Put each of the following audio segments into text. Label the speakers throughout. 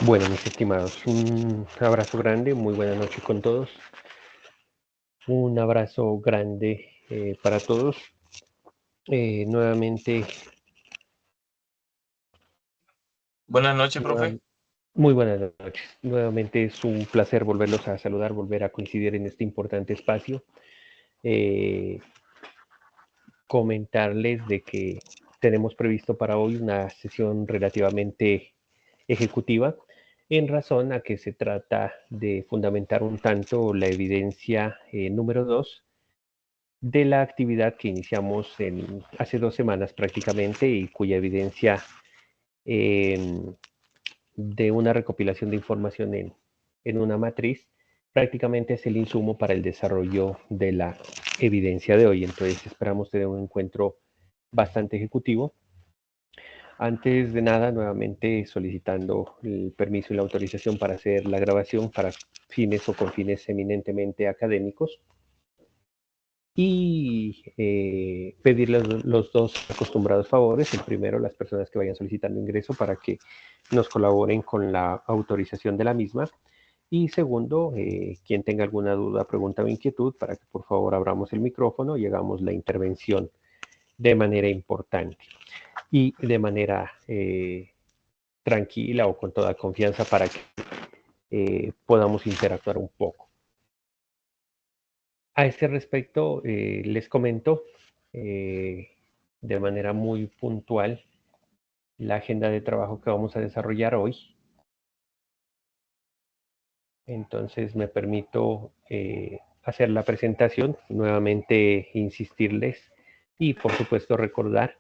Speaker 1: Bueno, mis estimados, un abrazo grande, muy buena noche con todos. Un abrazo grande para todos. Nuevamente,
Speaker 2: Buenas noches,
Speaker 1: nueva-
Speaker 2: profe.
Speaker 1: muy buenas noches. Nuevamente es un placer volverlos a saludar, volver a coincidir en este importante espacio. Eh, Comentarles de que tenemos previsto para hoy una sesión relativamente ejecutiva en razón a que se trata de fundamentar un tanto la evidencia número 2 de la actividad que iniciamos hace 2 semanas prácticamente y cuya evidencia eh, de una recopilación de información en una matriz prácticamente es el insumo para el desarrollo de la evidencia de hoy. Entonces esperamos tener un encuentro bastante ejecutivo. Antes de nada, nuevamente solicitando el permiso y la autorización para hacer la grabación para fines o con fines eminentemente académicos y pedir los dos acostumbrados favores. El primero, las personas que vayan solicitando ingreso para que nos colaboren con la autorización de la misma. Y segundo, quien tenga alguna duda, pregunta o inquietud, para que por favor abramos el micrófono y hagamos la intervención de manera importante y de manera tranquila o con toda confianza para que podamos interactuar un poco. A este respecto, les comento eh, de manera muy puntual la agenda de trabajo que vamos a desarrollar hoy. Entonces me permito hacer la presentación, nuevamente insistirles y por supuesto recordar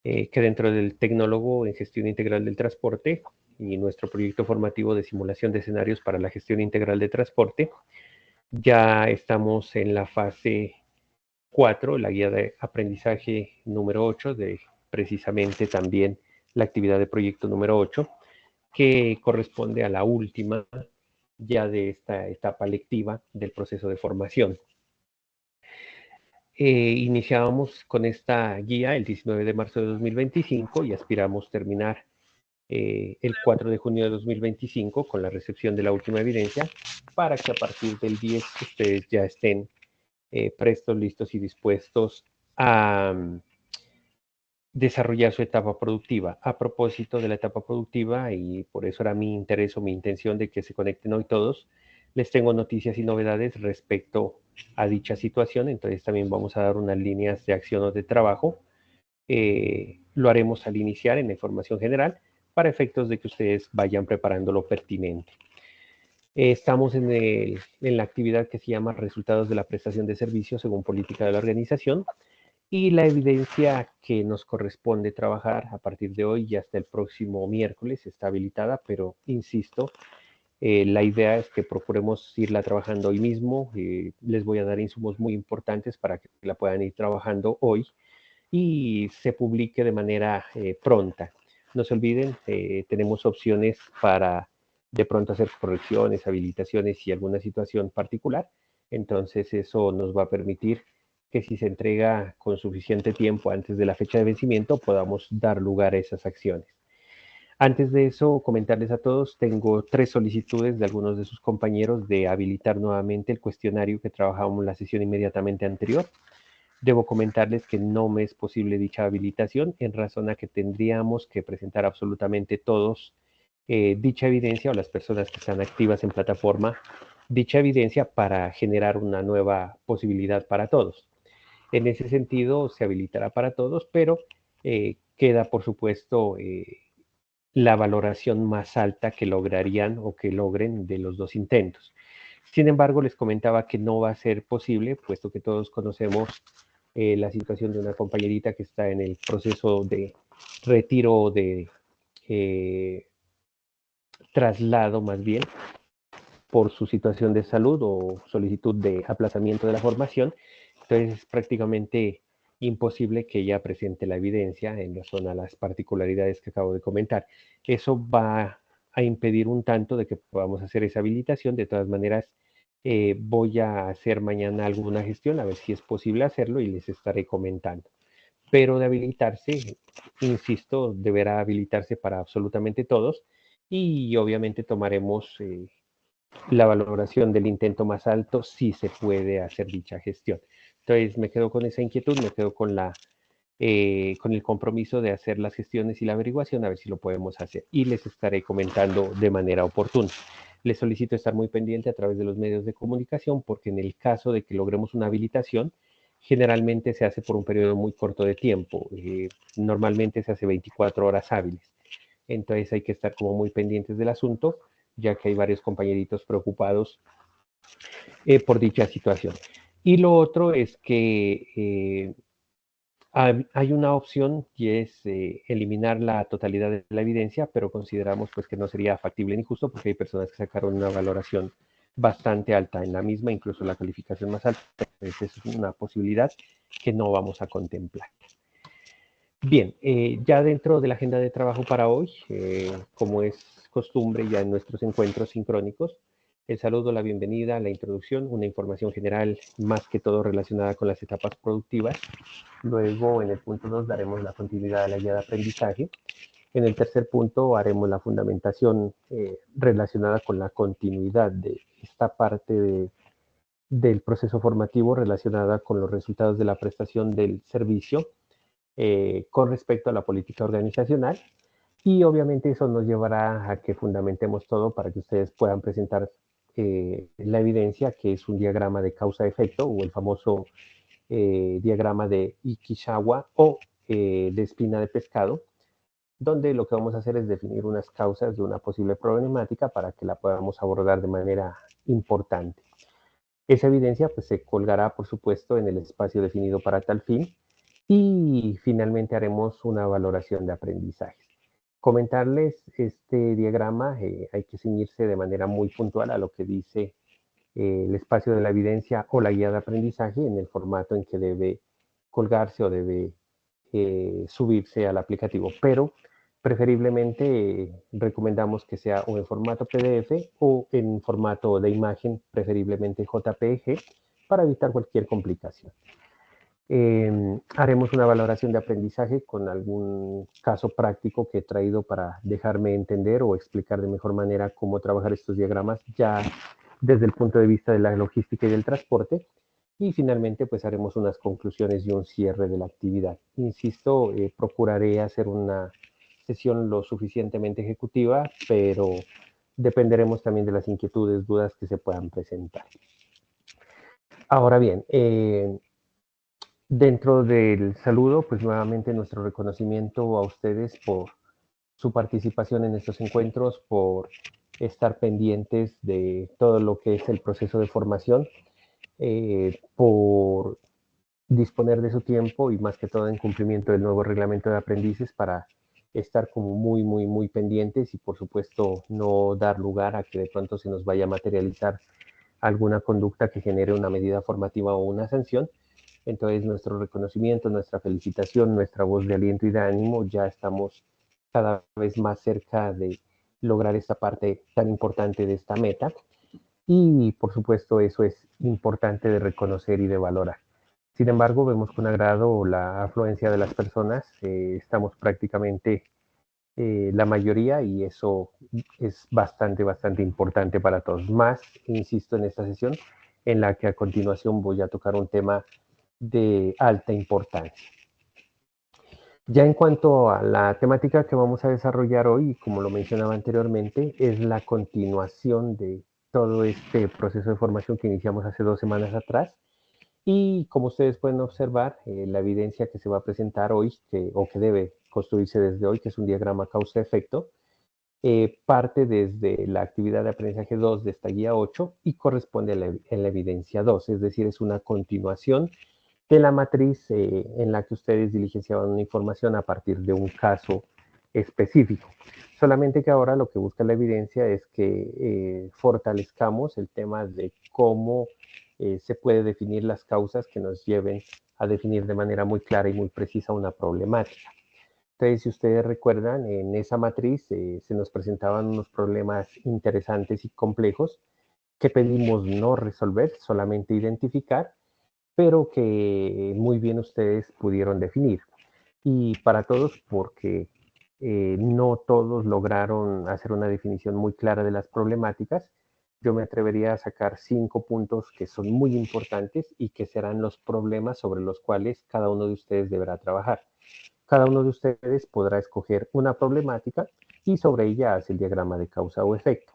Speaker 1: que dentro del tecnólogo en gestión integral del transporte y nuestro proyecto formativo de simulación de escenarios para la gestión integral de transporte, ya estamos en la fase 4, la guía de aprendizaje número 8, de precisamente también la actividad de proyecto número 8, que corresponde a la última ya de esta etapa lectiva del proceso de formación. Iniciábamos con esta guía el 19 de marzo de 2025 y aspiramos terminar el 4 de junio de 2025 con la recepción de la última evidencia para que a partir del 10 ustedes ya estén prestos, listos y dispuestos a desarrollar su etapa productiva. A propósito de la etapa productiva, y por eso era mi interés o mi intención de que se conecten hoy todos, les tengo noticias y novedades respecto a dicha situación. Entonces también vamos a dar unas líneas de acción o de trabajo. Lo haremos al iniciar en la información general para efectos de que ustedes vayan preparando lo pertinente. Estamos en la actividad que se llama resultados de la prestación de servicios según política de la organización. Y la evidencia que nos corresponde trabajar a partir de hoy y hasta el próximo miércoles está habilitada, pero insisto, la idea es que procuremos irla trabajando hoy mismo. Les voy a dar insumos muy importantes para que la puedan ir trabajando hoy y se publique de manera pronta. No se olviden, tenemos opciones para de pronto hacer correcciones, habilitaciones y alguna situación particular. Entonces eso nos va a permitir que si se entrega con suficiente tiempo antes de la fecha de vencimiento podamos dar lugar a esas acciones. Antes de eso, comentarles a todos, tengo 3 solicitudes de algunos de sus compañeros de habilitar nuevamente el cuestionario que trabajamos en la sesión inmediatamente anterior. Debo comentarles que no me es posible dicha habilitación en razón a que tendríamos que presentar absolutamente todos dicha evidencia o las personas que están activas en plataforma, dicha evidencia para generar una nueva posibilidad para todos. En ese sentido, se habilitará para todos, pero queda, por supuesto, la valoración más alta que lograrían o que logren de los dos intentos. Sin embargo, les comentaba que no va a ser posible, puesto que todos conocemos la situación de una compañerita que está en el proceso de retiro de eh, traslado más bien por su situación de salud o solicitud de aplazamiento de la formación. Entonces es prácticamente imposible que ella presente la evidencia en razón a las particularidades que acabo de comentar. Eso va a impedir un tanto de que podamos hacer esa habilitación. De todas maneras, voy a hacer mañana alguna gestión a ver si es posible hacerlo y les estaré comentando. Pero de habilitarse, insisto, deberá habilitarse para absolutamente todos y obviamente tomaremos la valoración del intento más alto si se puede hacer dicha gestión. Entonces me quedo con esa inquietud, me quedo con el compromiso de hacer las gestiones y la averiguación, a ver si lo podemos hacer. Y les estaré comentando de manera oportuna. Les solicito estar muy pendiente a través de los medios de comunicación, porque en el caso de que logremos una habilitación, generalmente se hace por un periodo muy corto de tiempo. Normalmente se hace 24 horas hábiles. Entonces hay que estar como muy pendientes del asunto, ya que hay varios compañeritos preocupados por dicha situación. Y lo otro es que hay una opción y es eliminar la totalidad de la evidencia, pero consideramos pues que no sería factible ni justo porque hay personas que sacaron una valoración bastante alta en la misma, incluso la calificación más alta. Entonces es una posibilidad que no vamos a contemplar. Bien, ya dentro de la agenda de trabajo para hoy, como es costumbre ya en nuestros encuentros sincrónicos, el saludo, la bienvenida, la introducción, una información general más que todo relacionada con las etapas productivas. Luego, en el punto 2, daremos la continuidad de la guía de aprendizaje. En el tercer punto, haremos la fundamentación relacionada con la continuidad de esta parte del proceso formativo relacionada con los resultados de la prestación del servicio con respecto a la política organizacional. Y obviamente eso nos llevará a que fundamentemos todo para que ustedes puedan presentar la evidencia, que es un diagrama de causa-efecto o el famoso diagrama de Ikigawa o de espina de pescado, donde lo que vamos a hacer es definir unas causas de una posible problemática para que la podamos abordar de manera importante. Esa evidencia pues, se colgará, por supuesto, en el espacio definido para tal fin y finalmente haremos una valoración de aprendizajes. Comentarles este diagrama, hay que ceñirse de manera muy puntual a lo que dice el espacio de la evidencia o la guía de aprendizaje en el formato en que debe colgarse o debe subirse al aplicativo, pero preferiblemente recomendamos que sea o en formato PDF o en formato de imagen, preferiblemente JPG, para evitar cualquier complicación. Haremos una valoración de aprendizaje con algún caso práctico que he traído para dejarme entender o explicar de mejor manera cómo trabajar estos diagramas ya desde el punto de vista de la logística y del transporte. Y finalmente, pues haremos unas conclusiones y un cierre de la actividad. Insisto, procuraré hacer una sesión lo suficientemente ejecutiva, pero dependeremos también de las inquietudes, dudas que se puedan presentar. Ahora bien, dentro del saludo, pues nuevamente nuestro reconocimiento a ustedes por su participación en estos encuentros, por estar pendientes de todo lo que es el proceso de formación, por disponer de su tiempo y más que todo en cumplimiento del nuevo reglamento de aprendices para estar como muy pendientes y por supuesto no dar lugar a que de pronto se nos vaya a materializar alguna conducta que genere una medida formativa o una sanción. Entonces, nuestro reconocimiento, nuestra felicitación, nuestra voz de aliento y de ánimo, ya estamos cada vez más cerca de lograr esta parte tan importante de esta meta. Y, por supuesto, eso es importante de reconocer y de valorar. Sin embargo, vemos con agrado la afluencia de las personas. Estamos prácticamente la mayoría y eso es bastante importante para todos. Más, insisto, en esta sesión en la que a continuación voy a tocar un tema de alta importancia. Ya en cuanto a la temática que vamos a desarrollar hoy, como lo mencionaba anteriormente, es la continuación de todo este proceso de formación que iniciamos hace 2 semanas atrás. Y como ustedes pueden observar, la evidencia que se va a presentar hoy, o que debe construirse desde hoy, que es un diagrama causa-efecto, parte desde la actividad de aprendizaje 2 de esta guía 8 y corresponde a la evidencia 2, es decir, es una continuación de la matriz en la que ustedes diligenciaban una información a partir de un caso específico. Solamente que ahora lo que busca la evidencia es que fortalezcamos el tema de cómo se puede definir las causas que nos lleven a definir de manera muy clara y muy precisa una problemática. Entonces, si ustedes recuerdan, en esa matriz se nos presentaban unos problemas interesantes y complejos que pedimos no resolver, solamente identificar, pero que muy bien ustedes pudieron definir. Y para todos, porque no todos lograron hacer una definición muy clara de las problemáticas. Yo me atrevería a sacar 5 puntos que son muy importantes y que serán los problemas sobre los cuales cada uno de ustedes deberá trabajar. Cada uno de ustedes podrá escoger una problemática y sobre ella hace el diagrama de causa o efecto.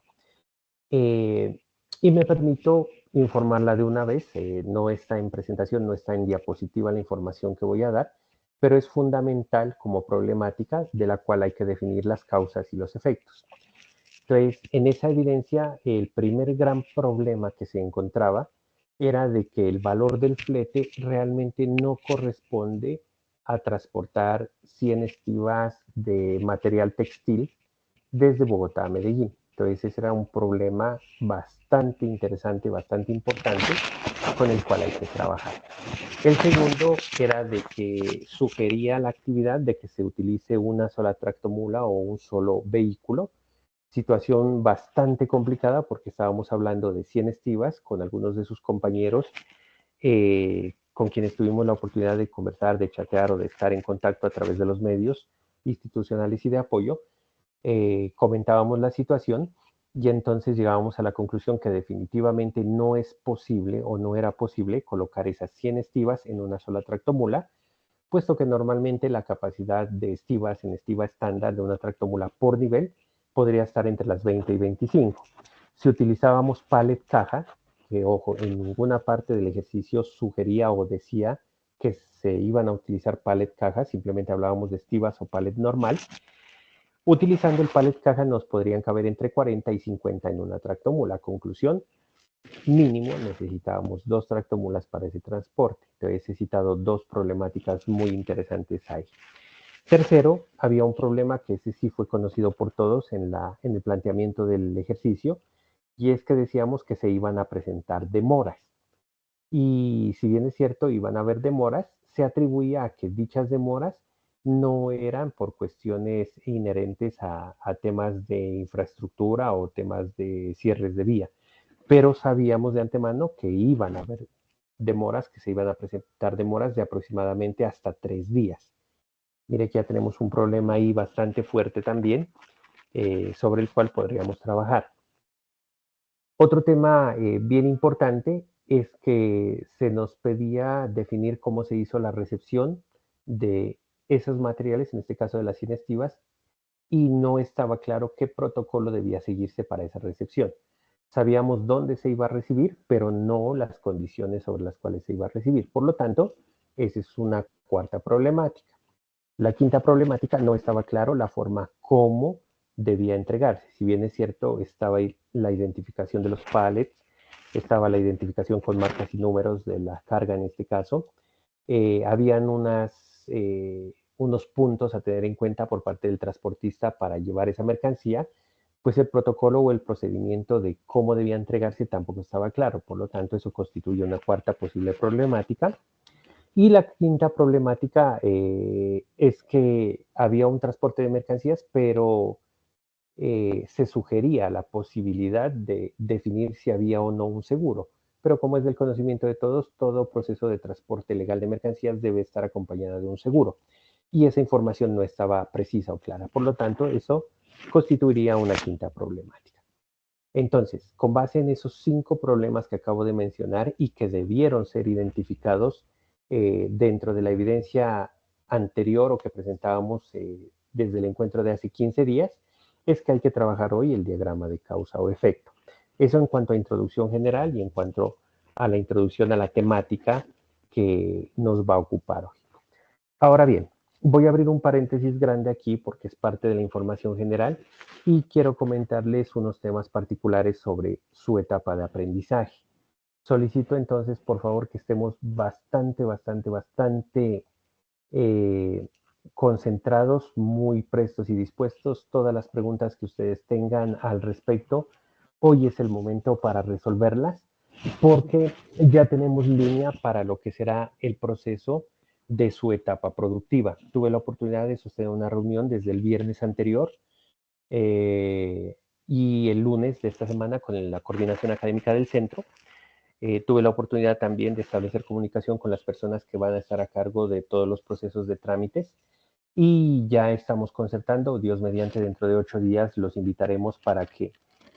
Speaker 1: Y me permito informarla de una vez, no está en presentación, no está en diapositiva la información que voy a dar, pero es fundamental como problemática de la cual hay que definir las causas y los efectos. Entonces, en esa evidencia, el primer gran problema que se encontraba era de que el valor del flete realmente no corresponde a transportar 100 estivas de material textil desde Bogotá a Medellín. Entonces ese era un problema bastante interesante, bastante importante, con el cual hay que trabajar. El segundo era de que sugería la actividad de que se utilice una sola tractomula o un solo vehículo, situación bastante complicada porque estábamos hablando de 100 estivas con algunos de sus compañeros con quienes tuvimos la oportunidad de conversar, de chatear o de estar en contacto a través de los medios institucionales y de apoyo. Comentábamos la situación y entonces llegábamos a la conclusión que definitivamente no es posible o no era posible colocar esas 100 estivas en una sola tractomula, puesto que normalmente la capacidad de estivas en estiva estándar de una tractomula por nivel podría estar entre las 20 y 25. Si utilizábamos pallet caja, que ojo, en ninguna parte del ejercicio sugería o decía que se iban a utilizar pallet caja, simplemente hablábamos de estivas o pallet normal. Utilizando el pallet caja nos podrían caber entre 40 y 50 en una tractomula. Conclusión, mínimo necesitábamos 2 tractomulas para ese transporte. Entonces he citado 2 problemáticas muy interesantes ahí. Tercero, había un problema que ese sí fue conocido por todos en el planteamiento del ejercicio, y es que decíamos que se iban a presentar demoras. Y si bien es cierto, iban a haber demoras, se atribuía a que dichas demoras no eran por cuestiones inherentes a temas de infraestructura o temas de cierres de vía, pero sabíamos de antemano que iban a haber demoras, que se iban a presentar demoras de aproximadamente hasta 3 días. Mire que ya tenemos un problema ahí bastante fuerte también, sobre el cual podríamos trabajar. Otro tema bien importante es que se nos pedía definir cómo se hizo la recepción de esos materiales, en este caso de las 100 estivas, y no estaba claro qué protocolo debía seguirse para esa recepción. Sabíamos dónde se iba a recibir, pero no las condiciones sobre las cuales se iba a recibir. Por lo tanto, esa es una cuarta problemática. La quinta problemática, no estaba claro la forma como debía entregarse. Si bien es cierto, estaba ahí la identificación de los pallets, estaba la identificación con marcas y números de la carga en este caso, habían unos puntos a tener en cuenta por parte del transportista para llevar esa mercancía, pues el protocolo o el procedimiento de cómo debía entregarse tampoco estaba claro. Por lo tanto, eso constituye una cuarta posible problemática. Y la quinta problemática es que había un transporte de mercancías, pero se sugería la posibilidad de definir si había o no un seguro. Pero como es del conocimiento de todos, todo proceso de transporte legal de mercancías debe estar acompañado de un seguro. Y esa información no estaba precisa o clara. Por lo tanto, eso constituiría una quinta problemática. Entonces, con base en esos 5 problemas que acabo de mencionar y que debieron ser identificados dentro de la evidencia anterior o que presentábamos desde el encuentro de hace 15 días, es que hay que trabajar hoy el diagrama de causa o efecto. Eso en cuanto a introducción general y en cuanto a la introducción a la temática que nos va a ocupar hoy. Ahora bien, voy a abrir un paréntesis grande aquí porque es parte de la información general y quiero comentarles unos temas particulares sobre su etapa de aprendizaje. Solicito entonces, por favor, que estemos bastante eh, concentrados, muy prestos y dispuestos. Todas las preguntas que ustedes tengan al respecto, hoy es el momento para resolverlas, porque ya tenemos línea para lo que será el proceso de su etapa productiva. Tuve la oportunidad de sostener una reunión desde el viernes anterior y el lunes de esta semana con la coordinación académica del centro. Tuve la oportunidad también de establecer comunicación con las personas que van a estar a cargo de todos los procesos de trámites y ya estamos concertando, Dios mediante, dentro de 8 días los invitaremos para que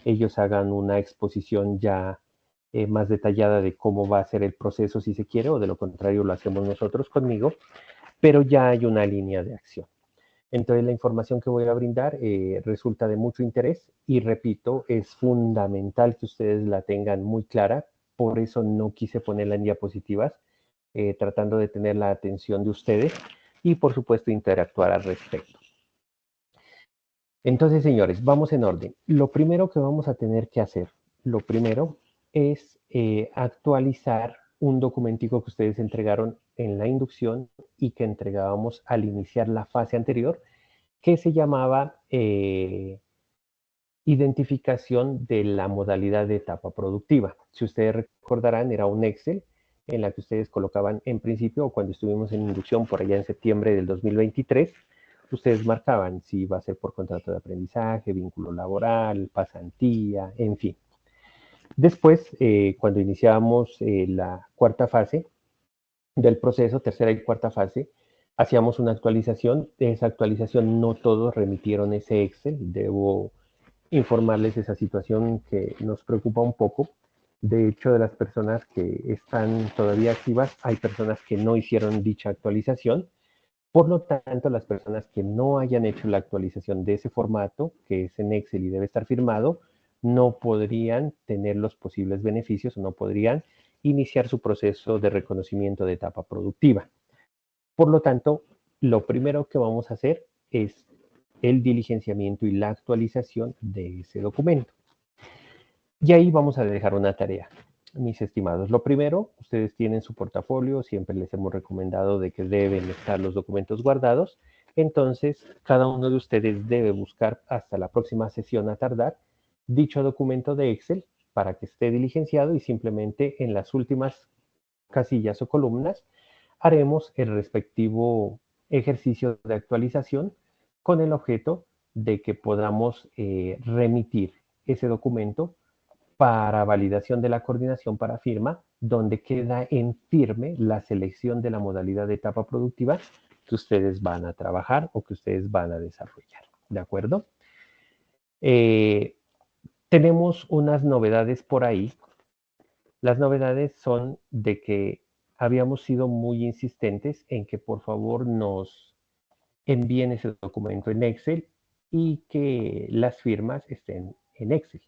Speaker 1: ellos hagan una exposición ya más detallada de cómo va a ser el proceso si se quiere, o de lo contrario lo hacemos nosotros conmigo, pero ya hay una línea de acción. Entonces la información que voy a brindar resulta de mucho interés y repito, es fundamental que ustedes la tengan muy clara, por eso no quise ponerla en diapositivas, tratando de tener la atención de ustedes y por supuesto interactuar al respecto. Entonces, señores, vamos en orden. Lo primero que vamos a tener que hacer, lo primero es actualizar un documentico que ustedes entregaron en la inducción y que entregábamos al iniciar la fase anterior, que se llamaba identificación de la modalidad de etapa productiva. Si ustedes recordarán, era un Excel en la que ustedes colocaban en principio, o cuando estuvimos en inducción por allá en septiembre del 2023, ustedes marcaban si iba a ser por contrato de aprendizaje, vínculo laboral, pasantía, en fin. Después, cuando iniciábamos la cuarta fase del proceso, tercera y cuarta fase, hacíamos una actualización. De esa actualización no todos remitieron ese Excel. Debo informarles esa situación que nos preocupa un poco. De hecho, de las personas que están todavía activas, hay personas que no hicieron dicha actualización. Por lo tanto, las personas que no hayan hecho la actualización de ese formato, que es en Excel y debe estar firmado, no podrían tener los posibles beneficios o no podrían iniciar su proceso de reconocimiento de etapa productiva. Por lo tanto, lo primero que vamos a hacer es el diligenciamiento y la actualización de ese documento. Y ahí vamos a dejar una tarea, mis estimados. Lo primero, ustedes tienen su portafolio, siempre les hemos recomendado de que deben estar los documentos guardados. Entonces, cada uno de ustedes debe buscar hasta la próxima sesión a tardar dicho documento de Excel para que esté diligenciado y simplemente en las últimas casillas o columnas haremos el respectivo ejercicio de actualización con el objeto de que podamos remitir ese documento para validación de la coordinación para firma, donde queda en firme la selección de la modalidad de etapa productiva que ustedes van a trabajar o que ustedes van a desarrollar. ¿De acuerdo? Tenemos unas novedades por ahí. Las novedades son de que habíamos sido muy insistentes en que por favor nos envíen ese documento en Excel y que las firmas estén en Excel.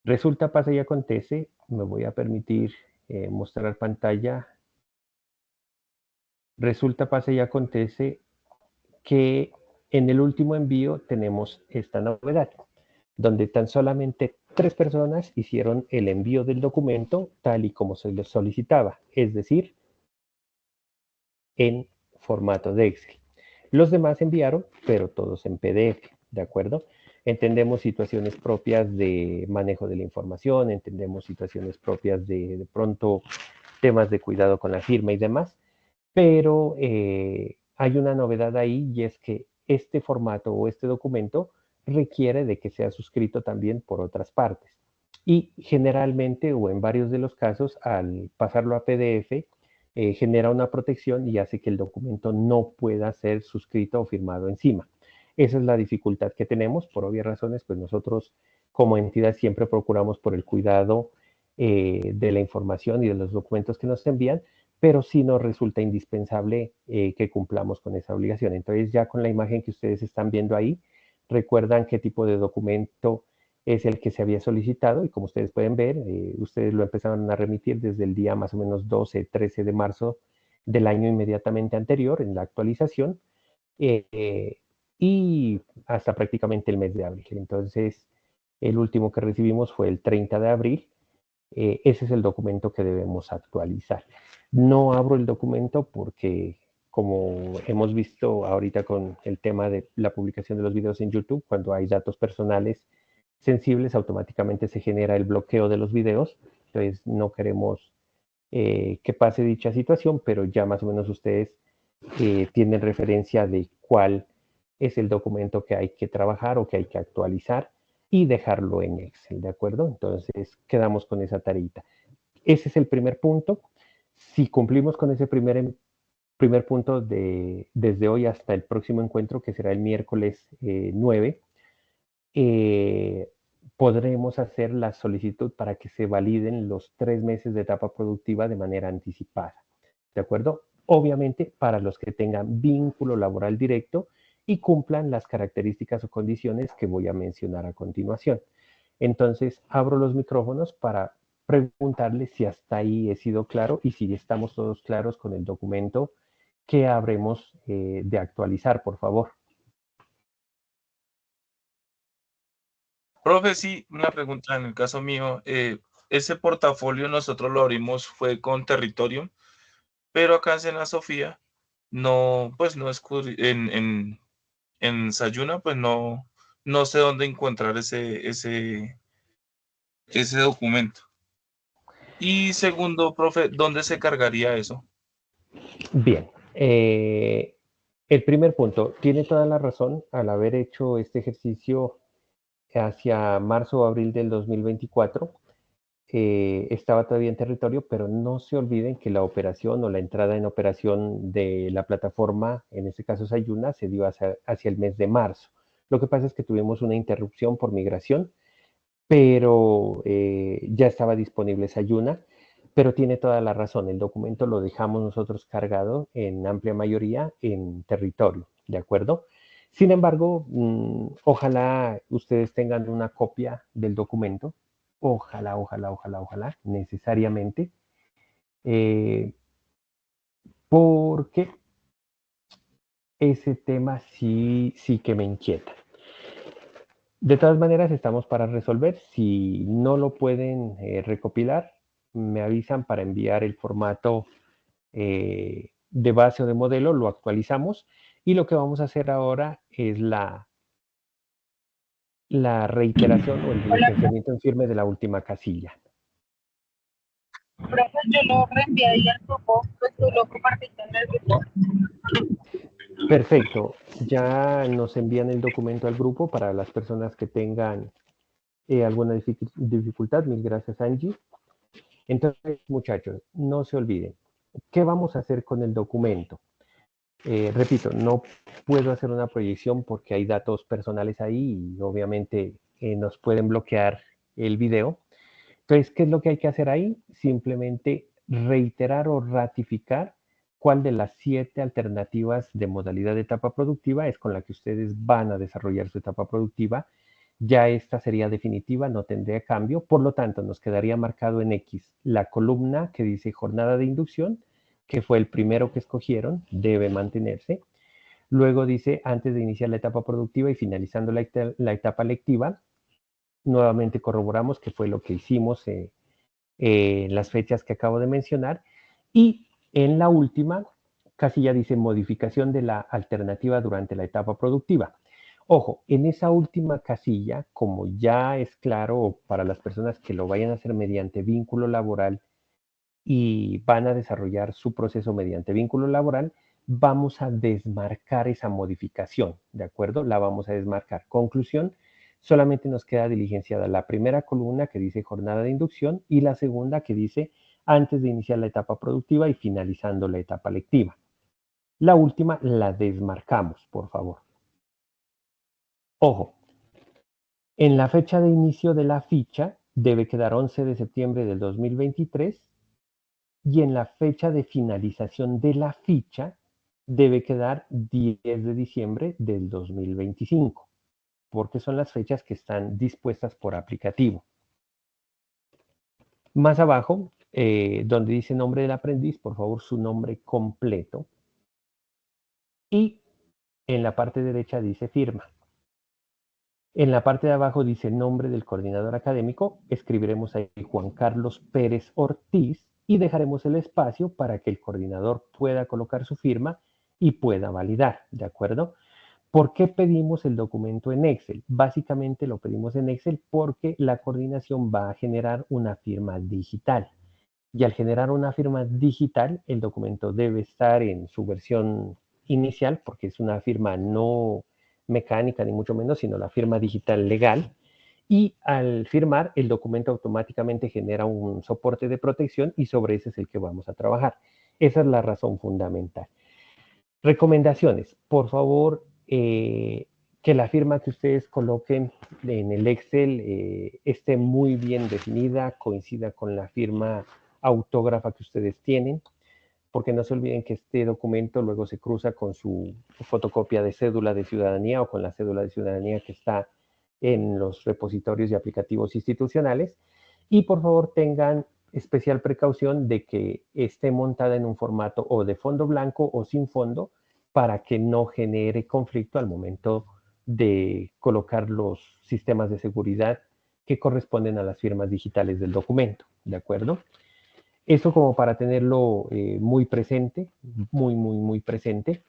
Speaker 1: Resulta, pasa y acontece, me voy a permitir mostrar pantalla. Resulta, pasa y acontece que en el último envío tenemos esta novedad, donde tan solamente 3 personas hicieron el envío del documento tal y como se les solicitaba, es decir, en formato de Excel. Los demás enviaron, pero todos en PDF, ¿de acuerdo? Entendemos situaciones propias de manejo de la información, entendemos situaciones propias de pronto temas de cuidado con la firma y demás, pero hay una novedad ahí y es que este formato o este documento requiere de que sea suscrito también por otras partes. Y generalmente o en varios de los casos, al pasarlo a PDF, genera una protección y hace que el documento no pueda ser suscrito o firmado encima. Esa es la dificultad que tenemos. Por obvias razones, pues nosotros como entidad siempre procuramos por el cuidado de la información y de los documentos que nos envían, pero sí nos resulta indispensable que cumplamos con esa obligación. Entonces ya con la imagen que ustedes están viendo ahí, recuerdan qué tipo de documento es el que se había solicitado y como ustedes pueden ver, ustedes lo empezaron a remitir desde el día más o menos 12, 13 de marzo del año inmediatamente anterior en la actualización eh, y hasta prácticamente el mes de abril. Entonces, el último que recibimos fue el 30 de abril. Ese es el documento que debemos actualizar. No abro el documento porque, como hemos visto ahorita con el tema de la publicación de los videos en YouTube, cuando hay datos personales sensibles, automáticamente se genera el bloqueo de los videos. Entonces, no queremos que pase dicha situación, pero ya más o menos ustedes tienen referencia de cuál es el documento que hay que trabajar o que hay que actualizar y dejarlo en Excel, ¿de acuerdo? Entonces, quedamos con esa tareita. Ese es el primer punto. Si cumplimos con ese primer Primer punto, desde hoy hasta el próximo encuentro, que será el miércoles 9, podremos hacer la solicitud para que se validen los 3 meses de etapa productiva de manera anticipada. ¿De acuerdo? Obviamente para los que tengan vínculo laboral directo y cumplan las características o condiciones que voy a mencionar a continuación. Entonces, abro los micrófonos para preguntarles si hasta ahí he sido claro y si estamos todos claros con el documento que habremos de actualizar, por favor.
Speaker 2: Profe, sí, una pregunta en el caso mío. Ese portafolio nosotros lo abrimos fue con territorio, pero acá en Sena Sofía no, pues no es en Sayuna, pues no sé dónde encontrar ese documento. Y segundo, profe, ¿dónde se cargaría eso?
Speaker 1: Bien, el primer punto, tiene toda la razón al haber hecho este ejercicio hacia marzo o abril del 2024. Estaba todavía en territorio, pero no se olviden que la operación o la entrada en operación de la plataforma, en este caso Sayuna, se dio hacia el mes de marzo. Lo que pasa es que tuvimos una interrupción por migración, pero ya estaba disponible Sayuna, pero tiene toda la razón. El documento lo dejamos nosotros cargado en amplia mayoría en territorio, ¿de acuerdo? Sin embargo, ojalá ustedes tengan una copia del documento. Ojalá, ojalá, ojalá, ojalá, necesariamente, eh, porque ese tema sí, sí que me inquieta. De todas maneras, estamos para resolver. Si no lo pueden recopilar, me avisan para enviar el formato de base o de modelo, lo actualizamos y lo que vamos a hacer ahora es la reiteración o el
Speaker 3: Hola,
Speaker 1: diligenciamiento en firme de la última casilla.
Speaker 3: profe, yo lo reenvié ahí al grupo, pues tú lo compartiste en el grupo.
Speaker 1: Perfecto, ya nos envían el documento al grupo para las personas que tengan alguna dificultad. Mil gracias, Angie. Entonces, muchachos, no se olviden, ¿qué vamos a hacer con el documento? Repito, no puedo hacer una proyección porque hay datos personales ahí y obviamente nos pueden bloquear el video. Entonces, ¿qué es lo que hay que hacer ahí? Simplemente reiterar o ratificar cuál de las 7 alternativas de modalidad de etapa productiva es con la que ustedes van a desarrollar su etapa productiva. Ya esta sería definitiva, no tendría cambio. Por lo tanto, nos quedaría marcado en X la columna que dice jornada de inducción, que fue el primero que escogieron, debe mantenerse. Luego dice antes de iniciar la etapa productiva y finalizando la etapa lectiva, nuevamente corroboramos que fue lo que hicimos en las fechas que acabo de mencionar. Y en la última casilla dice modificación de la alternativa durante la etapa productiva. Ojo, en esa última casilla, como ya es claro para las personas que lo vayan a hacer mediante vínculo laboral y van a desarrollar su proceso mediante vínculo laboral, vamos a desmarcar esa modificación, ¿de acuerdo? La vamos a desmarcar. Conclusión, solamente nos queda diligenciada la primera columna que dice jornada de inducción y la segunda que dice antes de iniciar la etapa productiva y finalizando la etapa lectiva. La última la desmarcamos, por favor. Ojo, en la fecha de inicio de la ficha debe quedar 11 de septiembre del 2023 y en la fecha de finalización de la ficha debe quedar 10 de diciembre del 2025, porque son las fechas que están dispuestas por aplicativo. Más abajo, donde dice nombre del aprendiz, por favor su nombre completo. Y en la parte derecha dice firma. En la parte de abajo dice nombre del coordinador académico, escribiremos ahí Juan Carlos Pérez Ortiz y dejaremos el espacio para que el coordinador pueda colocar su firma y pueda validar, ¿de acuerdo? ¿Por qué pedimos el documento en Excel? Básicamente lo pedimos en Excel porque la coordinación va a generar una firma digital. Y al generar una firma digital, el documento debe estar en su versión inicial, porque es una firma no mecánica ni mucho menos, sino la firma digital legal. Y al firmar, el documento automáticamente genera un soporte de protección y sobre ese es el que vamos a trabajar. Esa es la razón fundamental. Recomendaciones. Por favor, que la firma que ustedes coloquen en el Excel esté muy bien definida, coincida con la firma autógrafa que ustedes tienen, porque no se olviden que este documento luego se cruza con su fotocopia de cédula de ciudadanía o con la cédula de ciudadanía que está en los repositorios y aplicativos institucionales. Y por favor tengan especial precaución de que esté montada en un formato o de fondo blanco o sin fondo para que no genere conflicto al momento de colocar los sistemas de seguridad que corresponden a las firmas digitales del documento, ¿de acuerdo? Eso como para tenerlo muy presente, muy presente,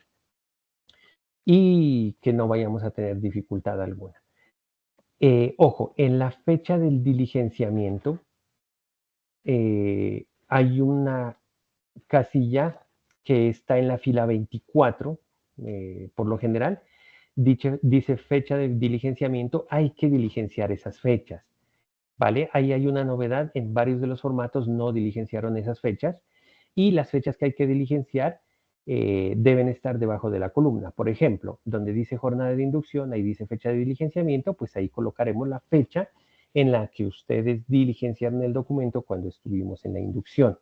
Speaker 1: y que no vayamos a tener dificultad alguna. Ojo, en la fecha del diligenciamiento hay una casilla que está en la fila 24, por lo general, dice fecha de diligenciamiento, hay que diligenciar esas fechas, ¿vale? Ahí hay una novedad, en varios de los formatos no diligenciaron esas fechas y las fechas que hay que diligenciar deben estar debajo de la columna. Por ejemplo, donde dice jornada de inducción, ahí dice fecha de diligenciamiento, pues ahí colocaremos la fecha en la que ustedes diligenciaron el documento cuando estuvimos en la inducción.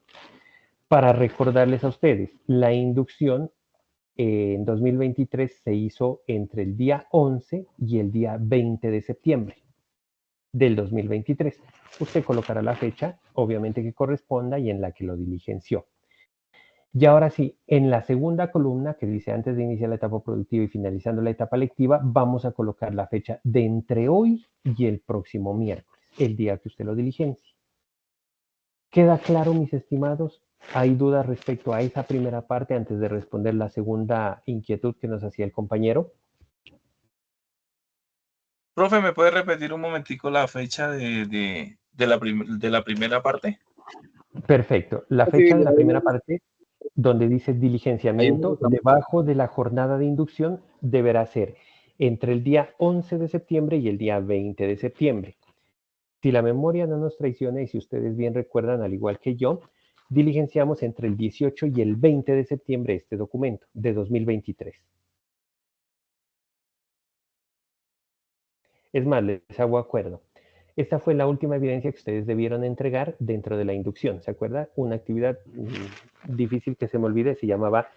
Speaker 1: Para recordarles a ustedes, la inducción en 2023 se hizo entre el día 11 y el día 20 de septiembre del 2023. Usted colocará la fecha, obviamente que corresponda y en la que lo diligenció. Y ahora sí, en la segunda columna que dice antes de iniciar la etapa productiva y finalizando la etapa lectiva, vamos a colocar la fecha de entre hoy y el próximo miércoles, el día que usted lo diligencie. ¿Queda claro, mis estimados? ¿Hay dudas respecto a esa primera parte antes de responder la segunda inquietud que nos hacía el compañero?
Speaker 2: Profe, ¿me puede repetir un momentico la fecha de la primera parte?
Speaker 1: Perfecto. La fecha de la primera parte, donde dice diligenciamiento, debajo de la jornada de inducción, deberá ser entre el día 11 de septiembre y el día 20 de septiembre. Si la memoria no nos traiciona y si ustedes bien recuerdan, al igual que yo, diligenciamos entre el 18 y el 20 de septiembre este documento de 2023. Es más, les hago acuerdo. Esta fue la última evidencia que ustedes debieron entregar dentro de la inducción. ¿Se acuerda? Una actividad difícil que se me olvide se llamaba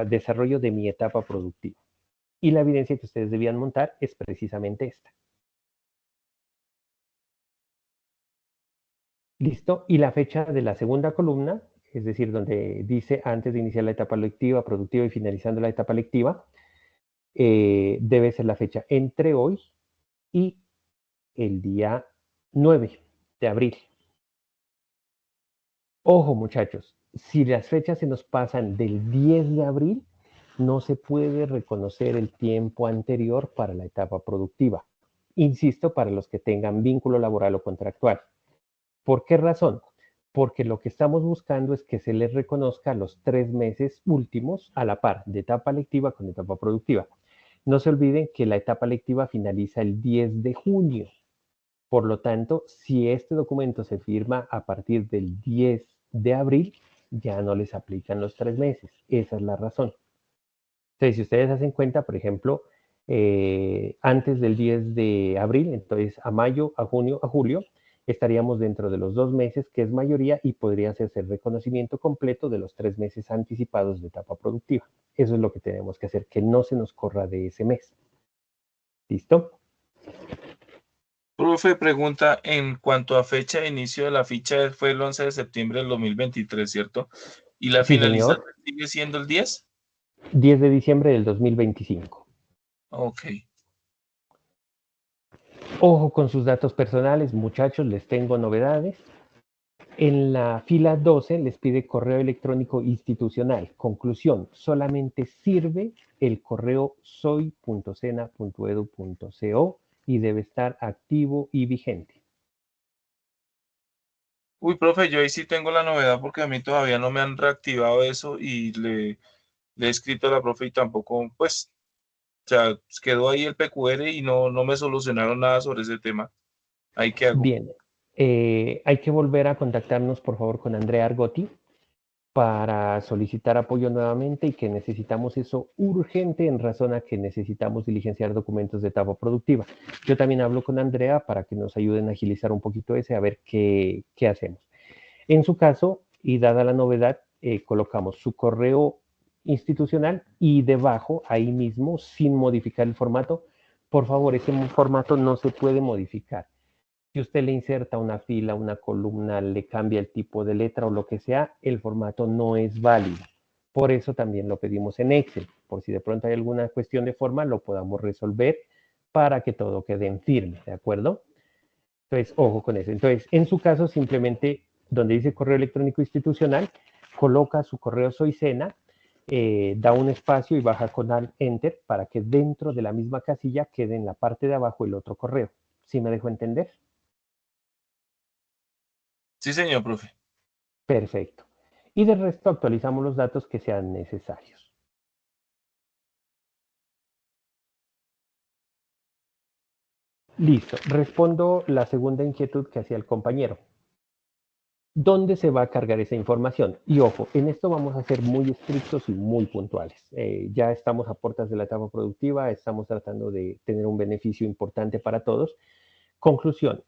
Speaker 1: desarrollo de mi etapa productiva. Y la evidencia que ustedes debían montar es precisamente esta. ¿Listo? Y la fecha de la segunda columna, es decir, donde dice antes de iniciar la etapa lectiva, productiva y finalizando la etapa lectiva, debe ser la fecha entre hoy y el día 9 de abril. Ojo, muchachos, si las fechas se nos pasan del 10 de abril, no se puede reconocer el tiempo anterior para la etapa productiva. Insisto, para los que tengan vínculo laboral o contractual. ¿Por qué razón? Porque lo que estamos buscando es que se les reconozca los 3 meses últimos a la par de etapa lectiva con etapa productiva. No se olviden que la etapa lectiva finaliza el 10 de junio. Por lo tanto, si este documento se firma a partir del 10 de abril, ya no les aplican los 3 meses. Esa es la razón. Entonces, si ustedes hacen cuenta, por ejemplo, antes del 10 de abril, entonces a mayo, a junio, a julio, estaríamos dentro de los 2 meses, que es mayoría, y podría hacerse el reconocimiento completo de los 3 meses anticipados de etapa productiva. Eso es lo que tenemos que hacer, que no se nos corra de ese mes. ¿Listo?
Speaker 2: Profe, pregunta, en cuanto a fecha de inicio de la ficha fue el 11 de septiembre del 2023, ¿cierto? ¿Y la
Speaker 1: Sí, señor.
Speaker 2: finalización sigue siendo el 10?
Speaker 1: 10 de diciembre del 2025.
Speaker 2: Ok.
Speaker 1: Ojo con sus datos personales, muchachos, les tengo novedades. En la fila 12 les pide correo electrónico institucional. Conclusión, solamente sirve el correo soy.sena.edu.co y debe estar activo y vigente.
Speaker 2: Uy, profe, yo ahí sí tengo la novedad porque a mí todavía no me han reactivado eso y le he escrito a la profe y tampoco, pues, o sea, quedó ahí el PQR y no me solucionaron nada sobre ese tema. ¿Ahí qué hago?
Speaker 1: Bien, hay que volver a contactarnos por favor con Andrea Argotti para solicitar apoyo nuevamente y que necesitamos eso urgente en razón a que necesitamos diligenciar documentos de etapa productiva. Yo también hablo con Andrea para que nos ayuden a agilizar un poquito ese, a ver qué hacemos. En su caso, y dada la novedad, colocamos su correo institucional y debajo, ahí mismo, sin modificar el formato. Por favor, ese formato no se puede modificar. Si usted le inserta una fila, una columna, le cambia el tipo de letra o lo que sea, el formato no es válido. Por eso también lo pedimos en Excel, por si de pronto hay alguna cuestión de forma, lo podamos resolver para que todo quede en firme, ¿de acuerdo? Entonces, ojo con eso. Entonces, en su caso, simplemente donde dice correo electrónico institucional, coloca su correo Soicena, da un espacio y baja con Enter para que dentro de la misma casilla quede en la parte de abajo el otro correo. ¿Sí me dejo entender?
Speaker 2: Sí, señor, profe.
Speaker 1: Perfecto. Y de resto actualizamos los datos que sean necesarios. Listo. Respondo la segunda inquietud que hacía el compañero. ¿Dónde se va a cargar esa información? Y ojo, en esto vamos a ser muy estrictos y muy puntuales. Ya estamos a puertas de la etapa productiva, estamos tratando de tener un beneficio importante para todos. Conclusión,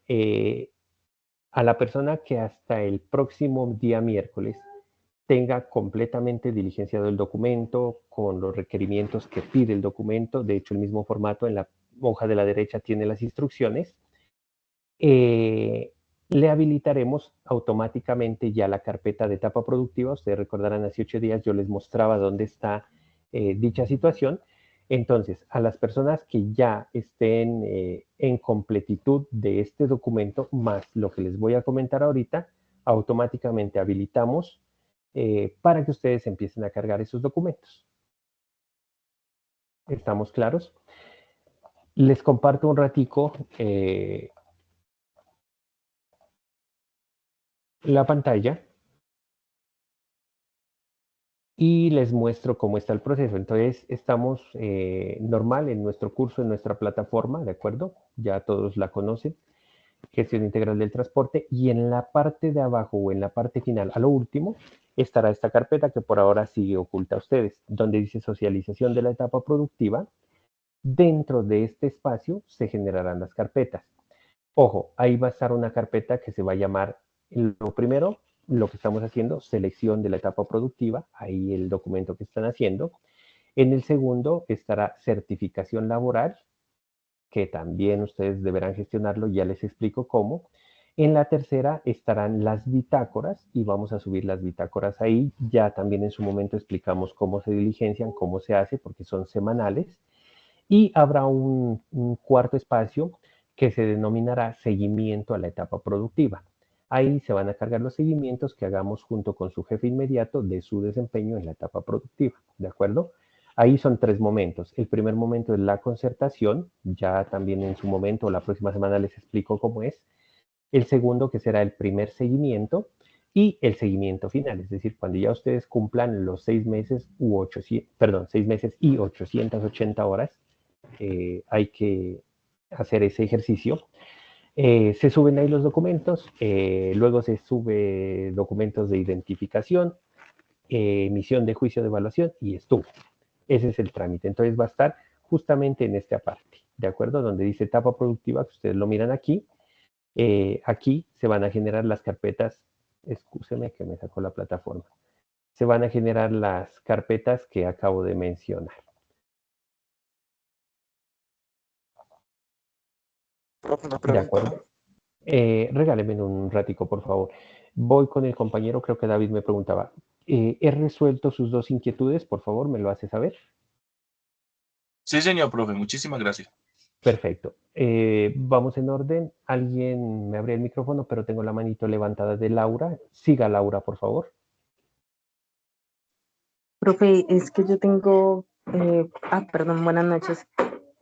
Speaker 1: a la persona que hasta el próximo día miércoles tenga completamente diligenciado el documento con los requerimientos que pide el documento, de hecho el mismo formato en la hoja de la derecha tiene las instrucciones, le habilitaremos automáticamente ya la carpeta de etapa productiva. Ustedes recordarán, hace 8 días yo les mostraba dónde está dicha situación. Entonces, a las personas que ya estén en completitud de este documento, más lo que les voy a comentar ahorita, automáticamente habilitamos para que ustedes empiecen a cargar esos documentos. ¿Estamos claros? Les comparto un ratico la pantalla y les muestro cómo está el proceso. Entonces, estamos normal en nuestro curso, en nuestra plataforma, ¿de acuerdo? Ya todos la conocen, gestión integral del transporte, y en la parte de abajo o en la parte final, a lo último, estará esta carpeta que por ahora sigue oculta a ustedes, donde dice socialización de la etapa productiva. Dentro de este espacio se generarán las carpetas. Ojo, ahí va a estar una carpeta que se va a llamar, lo primero, lo que estamos haciendo, selección de la etapa productiva, ahí el documento que están haciendo. En el segundo estará certificación laboral, que también ustedes deberán gestionarlo, ya les explico cómo. En la tercera estarán las bitácoras y vamos a subir las bitácoras ahí. Ya también en su momento explicamos cómo se diligencian, cómo se hace, porque son semanales. Y habrá un cuarto espacio que se denominará seguimiento a la etapa productiva. Ahí se van a cargar los seguimientos que hagamos junto con su jefe inmediato de su desempeño en la etapa productiva, ¿de acuerdo? Ahí son 3 momentos. El primer momento es la concertación, ya también en su momento, la próxima semana les explico cómo es. El segundo, que será el primer seguimiento, y el seguimiento final, es decir, cuando ya ustedes cumplan los 6 meses, 6 meses y 880 horas, hay que hacer ese ejercicio. Se suben ahí los documentos, luego se sube documentos de identificación, emisión de juicio de evaluación y estuvo. Ese es el trámite. Entonces va a estar justamente en esta parte, ¿de acuerdo? Donde dice etapa productiva, que ustedes lo miran aquí. Aquí se van a generar las carpetas, excúseme que me sacó la plataforma, se van a generar las carpetas que acabo de mencionar. De acuerdo. Regáleme un ratico, por favor. Voy con el compañero, creo que David me preguntaba. ¿He resuelto sus 2 inquietudes? Por favor, ¿me lo hace saber?
Speaker 2: Sí, señor, profe. Muchísimas gracias.
Speaker 1: Perfecto. Vamos en orden. Alguien me abre el micrófono, pero tengo la manito levantada de Laura. Siga, Laura, por favor.
Speaker 4: Profe, es que yo tengo, perdón, buenas noches.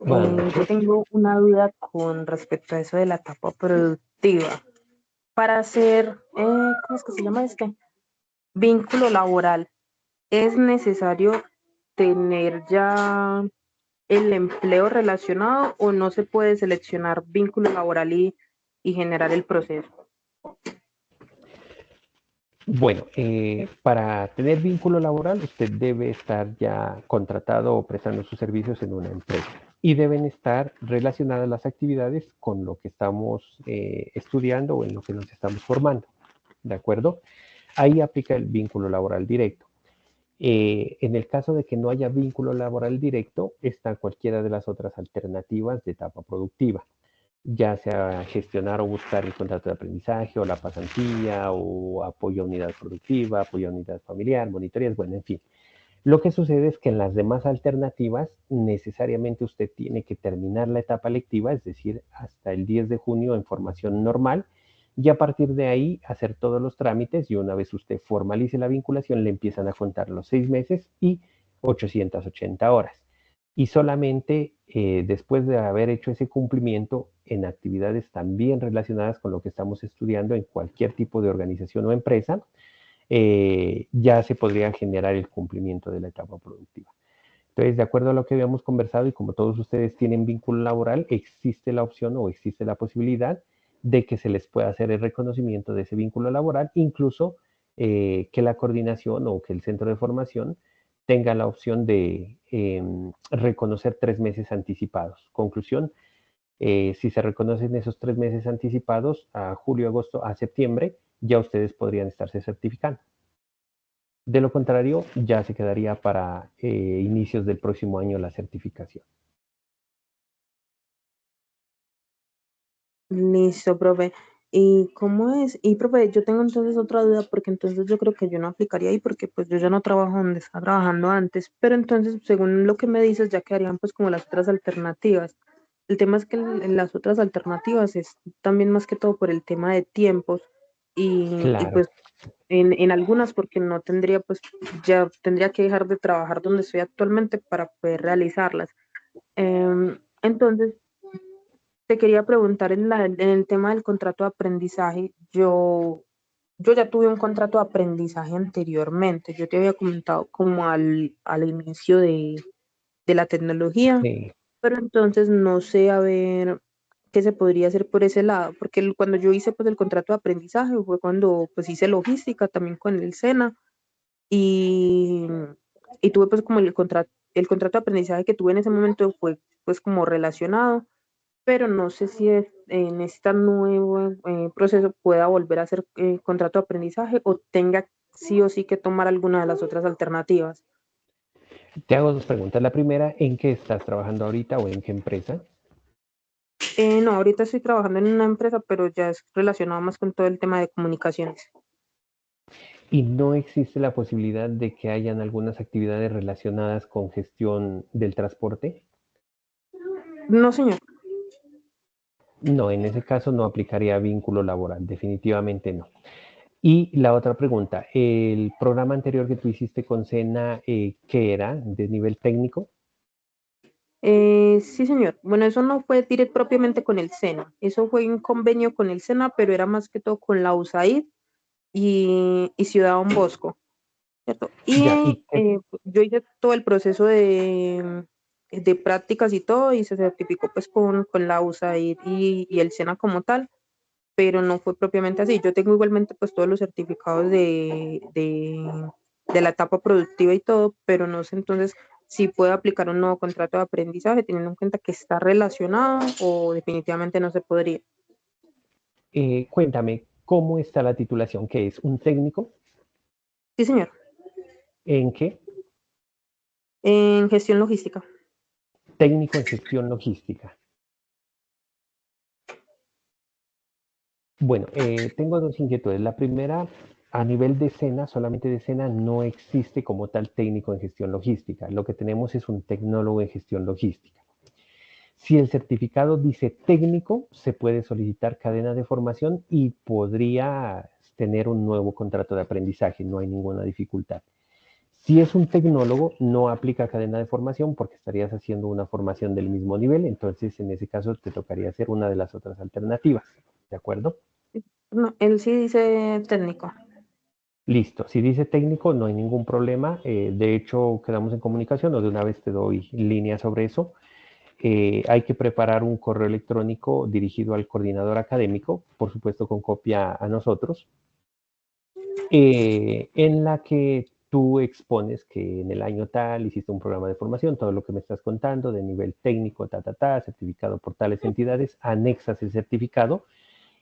Speaker 1: Buenas
Speaker 4: Yo
Speaker 1: noches.
Speaker 4: tengo una duda con respecto a eso de la etapa productiva. Para hacer, ¿cómo es que se llama este? Vínculo laboral, ¿es necesario tener ya el empleo relacionado o no se puede seleccionar vínculo laboral y generar el proceso?
Speaker 1: Bueno, para tener vínculo laboral, usted debe estar ya contratado o prestando sus servicios en una empresa y deben estar relacionadas las actividades con lo que estamos estudiando o en lo que nos estamos formando, ¿de acuerdo? Ahí aplica el vínculo laboral directo. En el caso de que no haya vínculo laboral directo, está cualquiera de las otras alternativas de etapa productiva, ya sea gestionar o buscar el contrato de aprendizaje o la pasantía o apoyo a unidad productiva, apoyo a unidad familiar, monitorías, bueno, en fin. Lo que sucede es que en las demás alternativas necesariamente usted tiene que terminar la etapa lectiva, es decir, hasta el 10 de junio en formación normal, y a partir de ahí hacer todos los trámites y una vez usted formalice la vinculación le empiezan a contar los 6 meses y 880 horas. Y solamente después de haber hecho ese cumplimiento en actividades también relacionadas con lo que estamos estudiando en cualquier tipo de organización o empresa, ya se podría generar el cumplimiento de la etapa productiva. Entonces, de acuerdo a lo que habíamos conversado y como todos ustedes tienen vínculo laboral, existe la opción o existe la posibilidad de que se les pueda hacer el reconocimiento de ese vínculo laboral, incluso que la coordinación o que el centro de formación tenga la opción de reconocer 3 meses anticipados. Conclusión, si se reconocen esos 3 meses anticipados, a julio, agosto, a septiembre, ya ustedes podrían estarse certificando. De lo contrario, ya se quedaría para inicios del próximo año la certificación.
Speaker 4: Listo, profe. ¿Y cómo es? Y, profe, yo tengo entonces otra duda, porque entonces yo creo que yo no aplicaría ahí, porque pues yo ya no trabajo donde estaba trabajando antes, pero entonces, según lo que me dices, ya quedarían pues como las otras alternativas. El tema es que en las otras alternativas es también más que todo por el tema de tiempos y
Speaker 1: Claro,
Speaker 4: pues en algunas porque no tendría pues ya tendría que dejar de trabajar donde estoy actualmente para poder realizarlas. Entonces, te quería preguntar en el tema del contrato de aprendizaje. Yo ya tuve un contrato de aprendizaje anteriormente. Yo te había comentado como al inicio de la tecnología,
Speaker 1: sí.
Speaker 4: pero entonces no sé a ver qué se podría hacer por ese lado, porque cuando yo hice pues el contrato de aprendizaje fue cuando pues hice logística también con el SENA y, y tuve pues como el contrato de aprendizaje que tuve en ese momento fue pues como relacionado, pero no sé si en este nuevo proceso pueda volver a hacer contrato de aprendizaje o tenga sí o sí que tomar alguna de las otras alternativas.
Speaker 1: Te hago dos preguntas. La primera, ¿en qué estás trabajando ahorita o en qué empresa?
Speaker 4: No, ahorita estoy trabajando en una empresa, pero ya es relacionado más con todo el tema de comunicaciones.
Speaker 1: ¿Y no existe la posibilidad de que hayan algunas actividades relacionadas con gestión del transporte?
Speaker 4: No, señor.
Speaker 1: No, en ese caso no aplicaría vínculo laboral, definitivamente no. Y la otra pregunta, ¿el programa anterior que tú hiciste con Sena, qué era? ¿De nivel técnico?
Speaker 4: Sí, señor. Bueno, eso no fue propiamente con el SENA, eso fue un convenio con el SENA, pero era más que todo con la USAID y Ciudad Don Bosco, ¿cierto?
Speaker 1: Ya,
Speaker 4: Y
Speaker 1: ¿y qué?
Speaker 4: yo hice todo el proceso de prácticas y todo, y se certificó pues con la USAID y el SENA como tal, pero no fue propiamente así. Yo tengo igualmente pues todos los certificados de la etapa productiva y todo, pero no sé entonces si puedo aplicar un nuevo contrato de aprendizaje teniendo en cuenta que está relacionado o definitivamente no se podría.
Speaker 1: Cuéntame, ¿cómo está la titulación? ¿Qué es? ¿Un técnico?
Speaker 4: Sí, señor.
Speaker 1: ¿En qué?
Speaker 4: En gestión logística.
Speaker 1: Técnico en gestión logística. Bueno, tengo dos inquietudes. La primera, a nivel de SENA, solamente de SENA, no existe como tal técnico en gestión logística. Lo que tenemos es un tecnólogo en gestión logística. Si el certificado dice técnico, se puede solicitar cadena de formación y podría tener un nuevo contrato de aprendizaje, no hay ninguna dificultad. Si es un tecnólogo, no aplica cadena de formación porque estarías haciendo una formación del mismo nivel, entonces en ese caso te tocaría hacer una de las otras alternativas, ¿de acuerdo?
Speaker 4: No, él sí dice técnico.
Speaker 1: Listo, si dice técnico no hay ningún problema, de hecho quedamos en comunicación o de una vez te doy línea sobre eso. Hay que preparar un correo electrónico dirigido al coordinador académico, por supuesto con copia a nosotros, en la que tú expones que en el año tal hiciste un programa de formación, todo lo que me estás contando de nivel técnico, certificado por tales entidades, anexas el certificado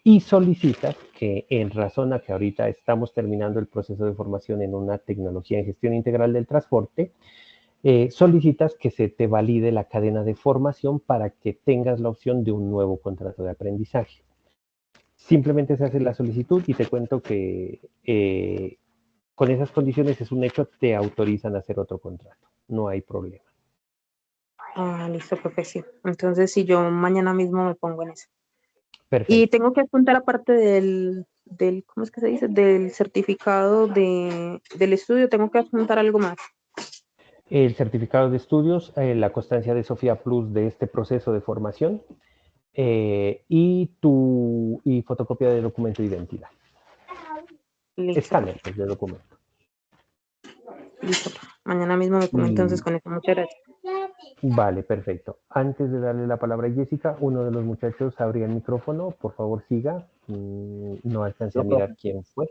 Speaker 1: y solicitas que en razón a que ahorita estamos terminando el proceso de formación en una tecnología en gestión integral del transporte, solicitas que se te valide la cadena de formación para que tengas la opción de un nuevo contrato de aprendizaje. Simplemente se hace la solicitud y te cuento que con esas condiciones es un hecho, te autorizan a hacer otro contrato. No hay problema.
Speaker 4: Ah, listo, profe, sí. Entonces, si yo mañana mismo me pongo en eso.
Speaker 1: Perfecto.
Speaker 4: Y tengo que apuntar aparte del, ¿cómo es que se dice? Del certificado del estudio, tengo que apuntar algo más.
Speaker 1: El certificado de estudios, la constancia de Sofía Plus de este proceso de formación y fotocopia de documento de identidad.
Speaker 4: Listo,
Speaker 1: Escáner pues, de documento.
Speaker 4: listo. Mañana mismo me pongo entonces con eso. Muchas gracias.
Speaker 1: Vale, perfecto. Antes de darle la palabra a Jessica, uno de los muchachos abría el micrófono. Por favor, siga. No alcancé a mirar quién fue.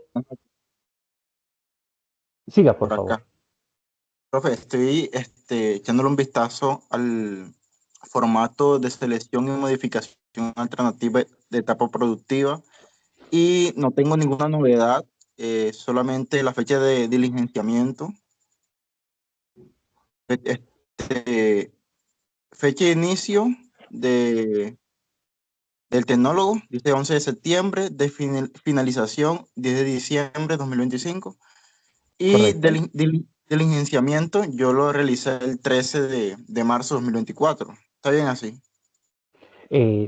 Speaker 1: Siga, por favor.
Speaker 5: Acá. Profe, estoy echándole un vistazo al formato de selección y modificación alternativa de etapa productiva y no tengo ninguna novedad, solamente la fecha de diligenciamiento. Fecha de inicio del tecnólogo, dice 11 de septiembre, de finalización 10 de diciembre de 2025. Y del diligenciamiento yo lo realicé el 13 de marzo de 2024. ¿Está bien así?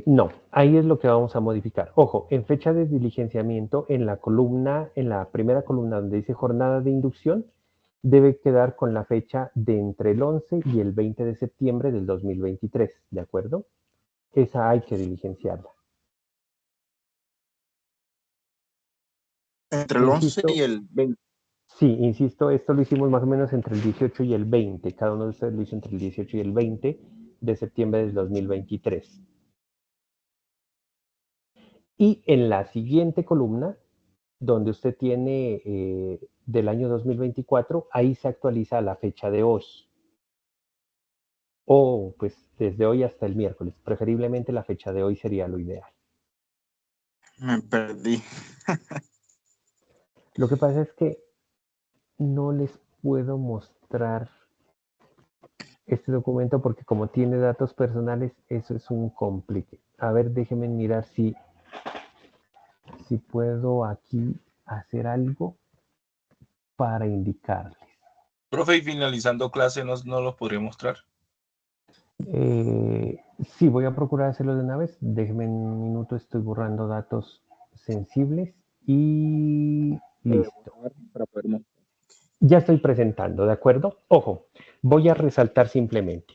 Speaker 1: No, ahí es lo que vamos a modificar. Ojo, en fecha de diligenciamiento, en la columna, en la primera columna donde dice jornada de inducción, debe quedar con la fecha de entre el 11 y el 20 de septiembre del 2023, ¿de acuerdo? Esa hay que diligenciarla.
Speaker 5: Entre el 11 y el 20.
Speaker 1: Sí, insisto, esto lo hicimos más o menos entre el 18 y el 20. Cada uno de ustedes lo hizo entre el 18 y el 20 de septiembre del 2023. Y en la siguiente columna, donde usted tiene del año 2024, ahí se actualiza la fecha de hoy. O pues desde hoy hasta el miércoles. Preferiblemente la fecha de hoy sería lo ideal.
Speaker 5: Me perdí.
Speaker 1: Lo que pasa es que no les puedo mostrar este documento porque como tiene datos personales, eso es un complique. A ver, déjenme mirar si puedo aquí hacer algo para indicarles.
Speaker 2: Profe, y finalizando clase, ¿no los podría mostrar?
Speaker 1: Sí, voy a procurar hacerlo de una vez. Déjenme un minuto, estoy borrando datos sensibles y listo.
Speaker 5: Para poder mostrar.
Speaker 1: Ya estoy presentando, ¿de acuerdo? Ojo, voy a resaltar simplemente.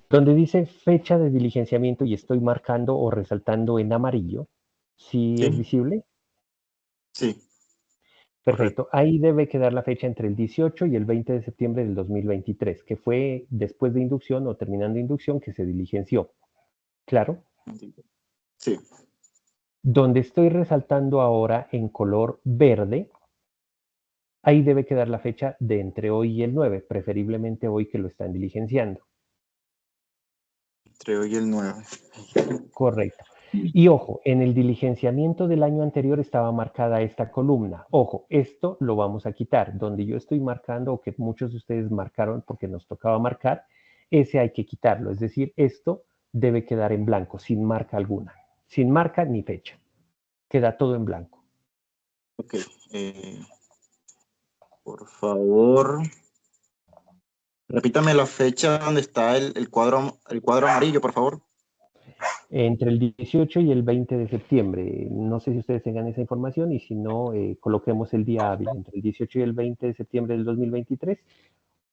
Speaker 1: Donde dice fecha de diligenciamiento y estoy marcando o resaltando en amarillo, ¿sí es visible?
Speaker 5: Sí.
Speaker 1: Perfecto. Ahí debe quedar la fecha entre el 18 y el 20 de septiembre del 2023, que fue después de inducción o terminando inducción que se diligenció. ¿Claro?
Speaker 5: Sí.
Speaker 1: Donde estoy resaltando ahora en color verde, ahí debe quedar la fecha de entre hoy y el 9, preferiblemente hoy que lo están diligenciando.
Speaker 5: Entre hoy y el 9.
Speaker 1: Correcto. Y ojo, en el diligenciamiento del año anterior estaba marcada esta columna. Ojo, esto lo vamos a quitar. Donde yo estoy marcando, o que muchos de ustedes marcaron porque nos tocaba marcar, ese hay que quitarlo. Es decir, esto debe quedar en blanco, sin marca alguna. Sin marca ni fecha. Queda todo en blanco.
Speaker 5: Ok. Por favor, repítame la fecha donde está el cuadro amarillo, por favor.
Speaker 1: Entre el 18 y el 20 de septiembre. No sé si ustedes tengan esa información y si no, coloquemos el día hábil. Entre el 18 y el 20 de septiembre del 2023,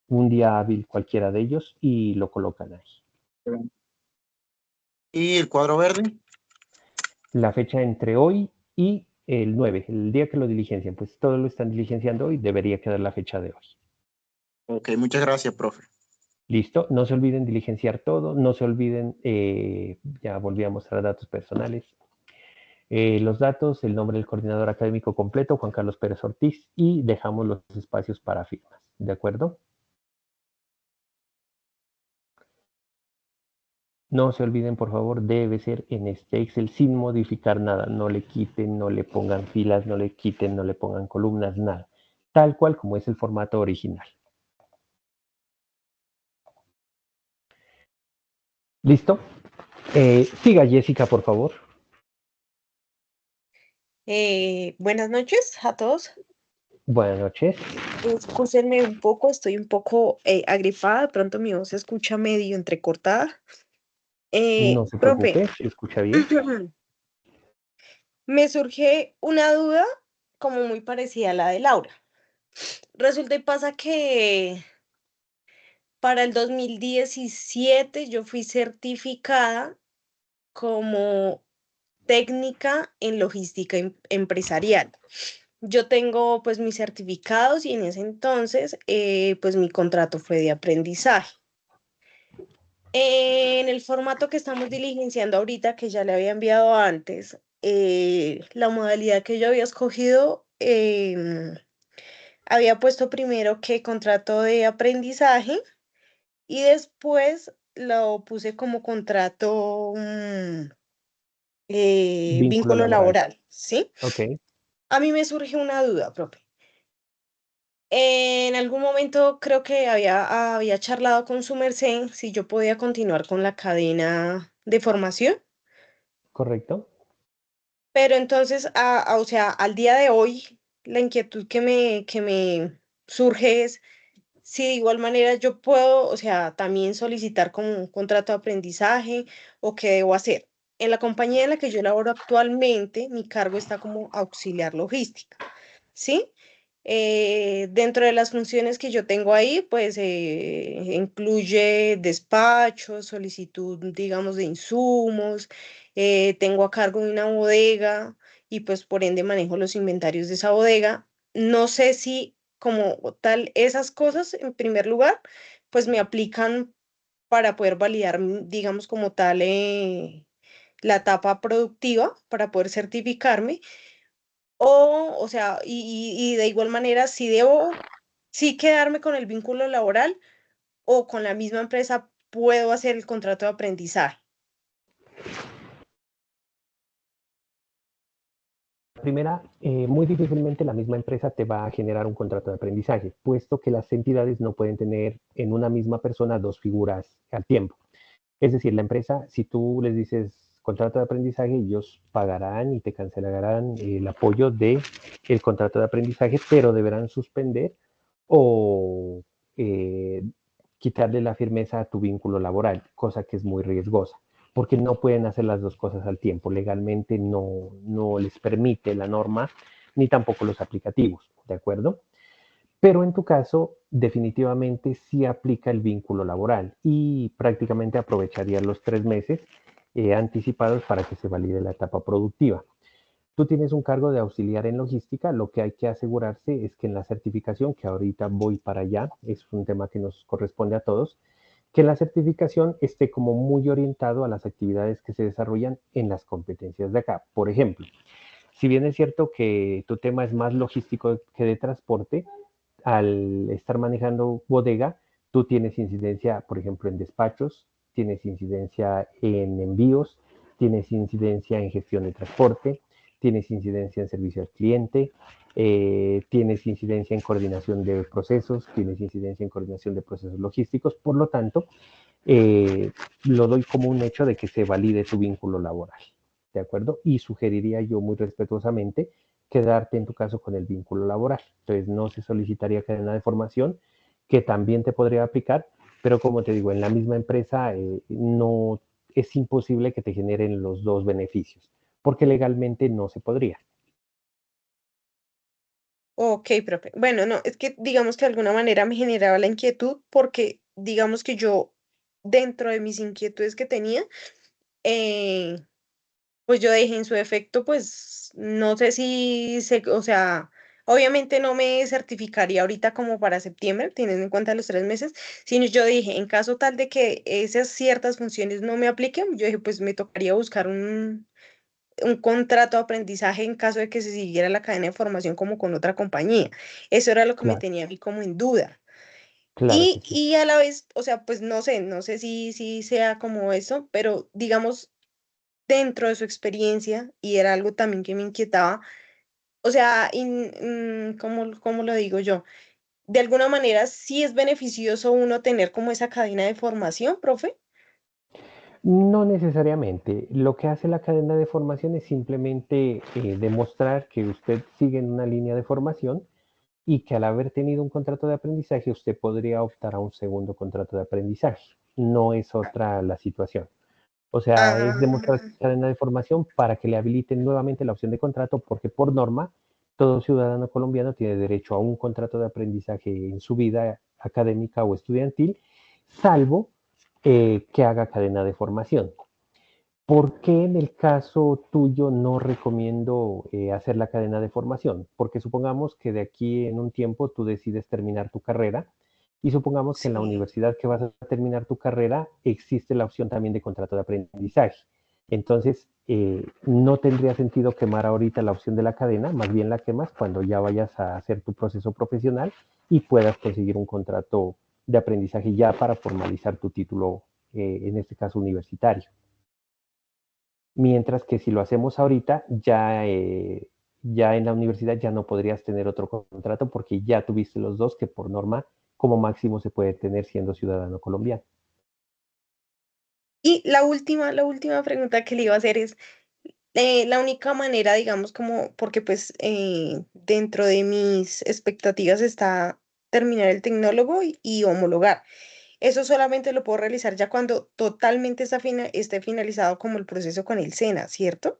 Speaker 1: un día hábil cualquiera de ellos y lo colocan ahí.
Speaker 5: ¿Y el cuadro verde?
Speaker 1: La fecha entre hoy y el 9, el día que lo diligencian, pues todos lo están diligenciando hoy, debería quedar la fecha de hoy.
Speaker 5: Ok, muchas gracias, profe.
Speaker 1: Listo, no se olviden diligenciar todo, no se olviden, ya volví a mostrar datos personales. Los datos, el nombre del coordinador académico completo, Juan Carlos Pérez Ortiz, y dejamos los espacios para firmas. ¿De acuerdo? No se olviden, por favor, debe ser en este Excel sin modificar nada. No le quiten, no le pongan filas, no le quiten, no le pongan columnas, nada. Tal cual como es el formato original. ¿Listo? Siga, Jessica, por favor.
Speaker 6: Buenas noches a todos.
Speaker 1: Buenas noches.
Speaker 6: Excúsenme un poco, estoy un poco agripada, de pronto mi voz se escucha medio entrecortada.
Speaker 1: No se
Speaker 6: Profe,
Speaker 1: preocupe, se escucha bien.
Speaker 6: me surge una duda como muy parecida a la de Laura. Resulta y pasa que para el 2017 yo fui certificada como técnica en logística empresarial. Yo tengo pues mis certificados y en ese entonces pues mi contrato fue de aprendizaje. En el formato que estamos diligenciando ahorita, que ya le había enviado antes, la modalidad que yo había escogido, había puesto primero que contrato de aprendizaje y después lo puse como contrato
Speaker 1: Vínculo
Speaker 6: vínculo
Speaker 1: laboral.
Speaker 6: laboral, ¿sí?
Speaker 1: Ok.
Speaker 6: A mí me surge una duda, profe. En algún momento creo que había charlado con su merced si yo podía continuar con la cadena de formación,
Speaker 1: ¿Correcto?
Speaker 6: pero entonces, o sea, al día de hoy, la inquietud que me surge es si de igual manera yo puedo, o sea, también solicitar como un contrato de aprendizaje o qué debo hacer. En la compañía en la que yo laboro actualmente, mi cargo está como auxiliar logística, ¿sí? Dentro de las funciones que yo tengo ahí, pues incluye despacho, solicitud, digamos, de insumos, tengo a cargo de una bodega y pues por ende manejo los inventarios de esa bodega. No sé si como tal esas cosas, en primer lugar, pues me aplican para poder validar, digamos, como tal la etapa productiva, para poder certificarme o sea, y de igual manera, si debo, sí quedarme con el vínculo laboral o con la misma empresa puedo hacer el contrato de aprendizaje.
Speaker 1: Primera, muy difícilmente la misma empresa te va a generar un contrato de aprendizaje, puesto que las entidades no pueden tener en una misma persona dos figuras al tiempo. Es decir, la empresa, si tú les dices contrato de aprendizaje, ellos pagarán y te cancelarán el apoyo de el contrato de aprendizaje, pero deberán suspender o eh, quitarle la firmeza a tu vínculo laboral, cosa que es muy riesgosa, porque no pueden hacer las dos cosas al tiempo. Legalmente no les permite la norma, ni tampoco los aplicativos, ¿de acuerdo? Pero en tu caso, definitivamente sí aplica el vínculo laboral y prácticamente aprovecharías los 3 meses anticipados para que se valide la etapa productiva. Tú tienes un cargo de auxiliar en logística, lo que hay que asegurarse es que en la certificación, que ahorita voy para allá, es un tema que nos corresponde a todos, que la certificación esté como muy orientado a las actividades que se desarrollan en las competencias de acá. Por ejemplo, si bien es cierto que tu tema es más logístico que de transporte, al estar manejando bodega, tú tienes incidencia, por ejemplo, en despachos, tienes incidencia en envíos, tienes incidencia en gestión de transporte, tienes incidencia en servicio al cliente, tienes incidencia en coordinación de procesos, tienes incidencia en coordinación de procesos logísticos, por lo tanto, lo doy como un hecho de que se valide tu vínculo laboral, ¿de acuerdo? Y sugeriría yo muy respetuosamente quedarte en tu caso con el vínculo laboral. Entonces no se solicitaría cadena de formación, que también te podría aplicar, pero como te digo, en la misma empresa no es imposible que te generen los dos beneficios, porque legalmente no se podría.
Speaker 6: Ok, profe. Bueno, no, es que digamos que de alguna manera me generaba la inquietud porque digamos que yo, dentro de mis inquietudes que tenía, eh, pues yo dejé en su efecto, pues no sé si se, o sea, obviamente no me certificaría ahorita como para septiembre, teniendo en cuenta los 3 meses, sino yo dije, en caso tal de que esas ciertas funciones no me apliquen, yo dije, pues me tocaría buscar un contrato de aprendizaje en caso de que se siguiera la cadena de formación como con otra compañía. Eso era lo que me
Speaker 1: Claro,
Speaker 6: tenía a mí como en duda.
Speaker 1: claro que sí.
Speaker 6: Y a la vez, o sea, pues no sé si sea como eso, pero digamos, dentro de su experiencia, y era algo también que me inquietaba, o sea, ¿cómo lo digo yo? De alguna manera, sí es beneficioso uno tener como esa cadena de formación, profe.
Speaker 1: No necesariamente. Lo que hace la cadena de formación es simplemente demostrar que usted sigue en una línea de formación y que al haber tenido un contrato de aprendizaje, usted podría optar a un segundo contrato de aprendizaje. No es otra la situación. O sea, es demostrar
Speaker 6: Ah,
Speaker 1: cadena de formación para que le habiliten nuevamente la opción de contrato, porque por norma, todo ciudadano colombiano tiene derecho a un contrato de aprendizaje en su vida académica o estudiantil, salvo que haga cadena de formación. ¿Por qué en el caso tuyo no recomiendo hacer la cadena de formación? Porque supongamos que de aquí en un tiempo tú decides terminar tu carrera y supongamos que en la
Speaker 6: sí.
Speaker 1: universidad que vas a terminar tu carrera existe la opción también de contrato de aprendizaje. Entonces, no tendría sentido quemar ahorita la opción de la cadena, más bien la quemas cuando ya vayas a hacer tu proceso profesional y puedas conseguir un contrato de aprendizaje ya para formalizar tu título, en este caso universitario. Mientras que si lo hacemos ahorita, ya en la universidad ya no podrías tener otro contrato porque ya tuviste los dos que por norma como máximo se puede tener siendo ciudadano colombiano.
Speaker 6: Y la última pregunta que le iba a hacer es, la única manera, digamos, como, porque pues dentro de mis expectativas está terminar el tecnólogo y homologar. Eso solamente lo puedo realizar ya cuando totalmente esté finalizado como el proceso con el SENA, ¿cierto?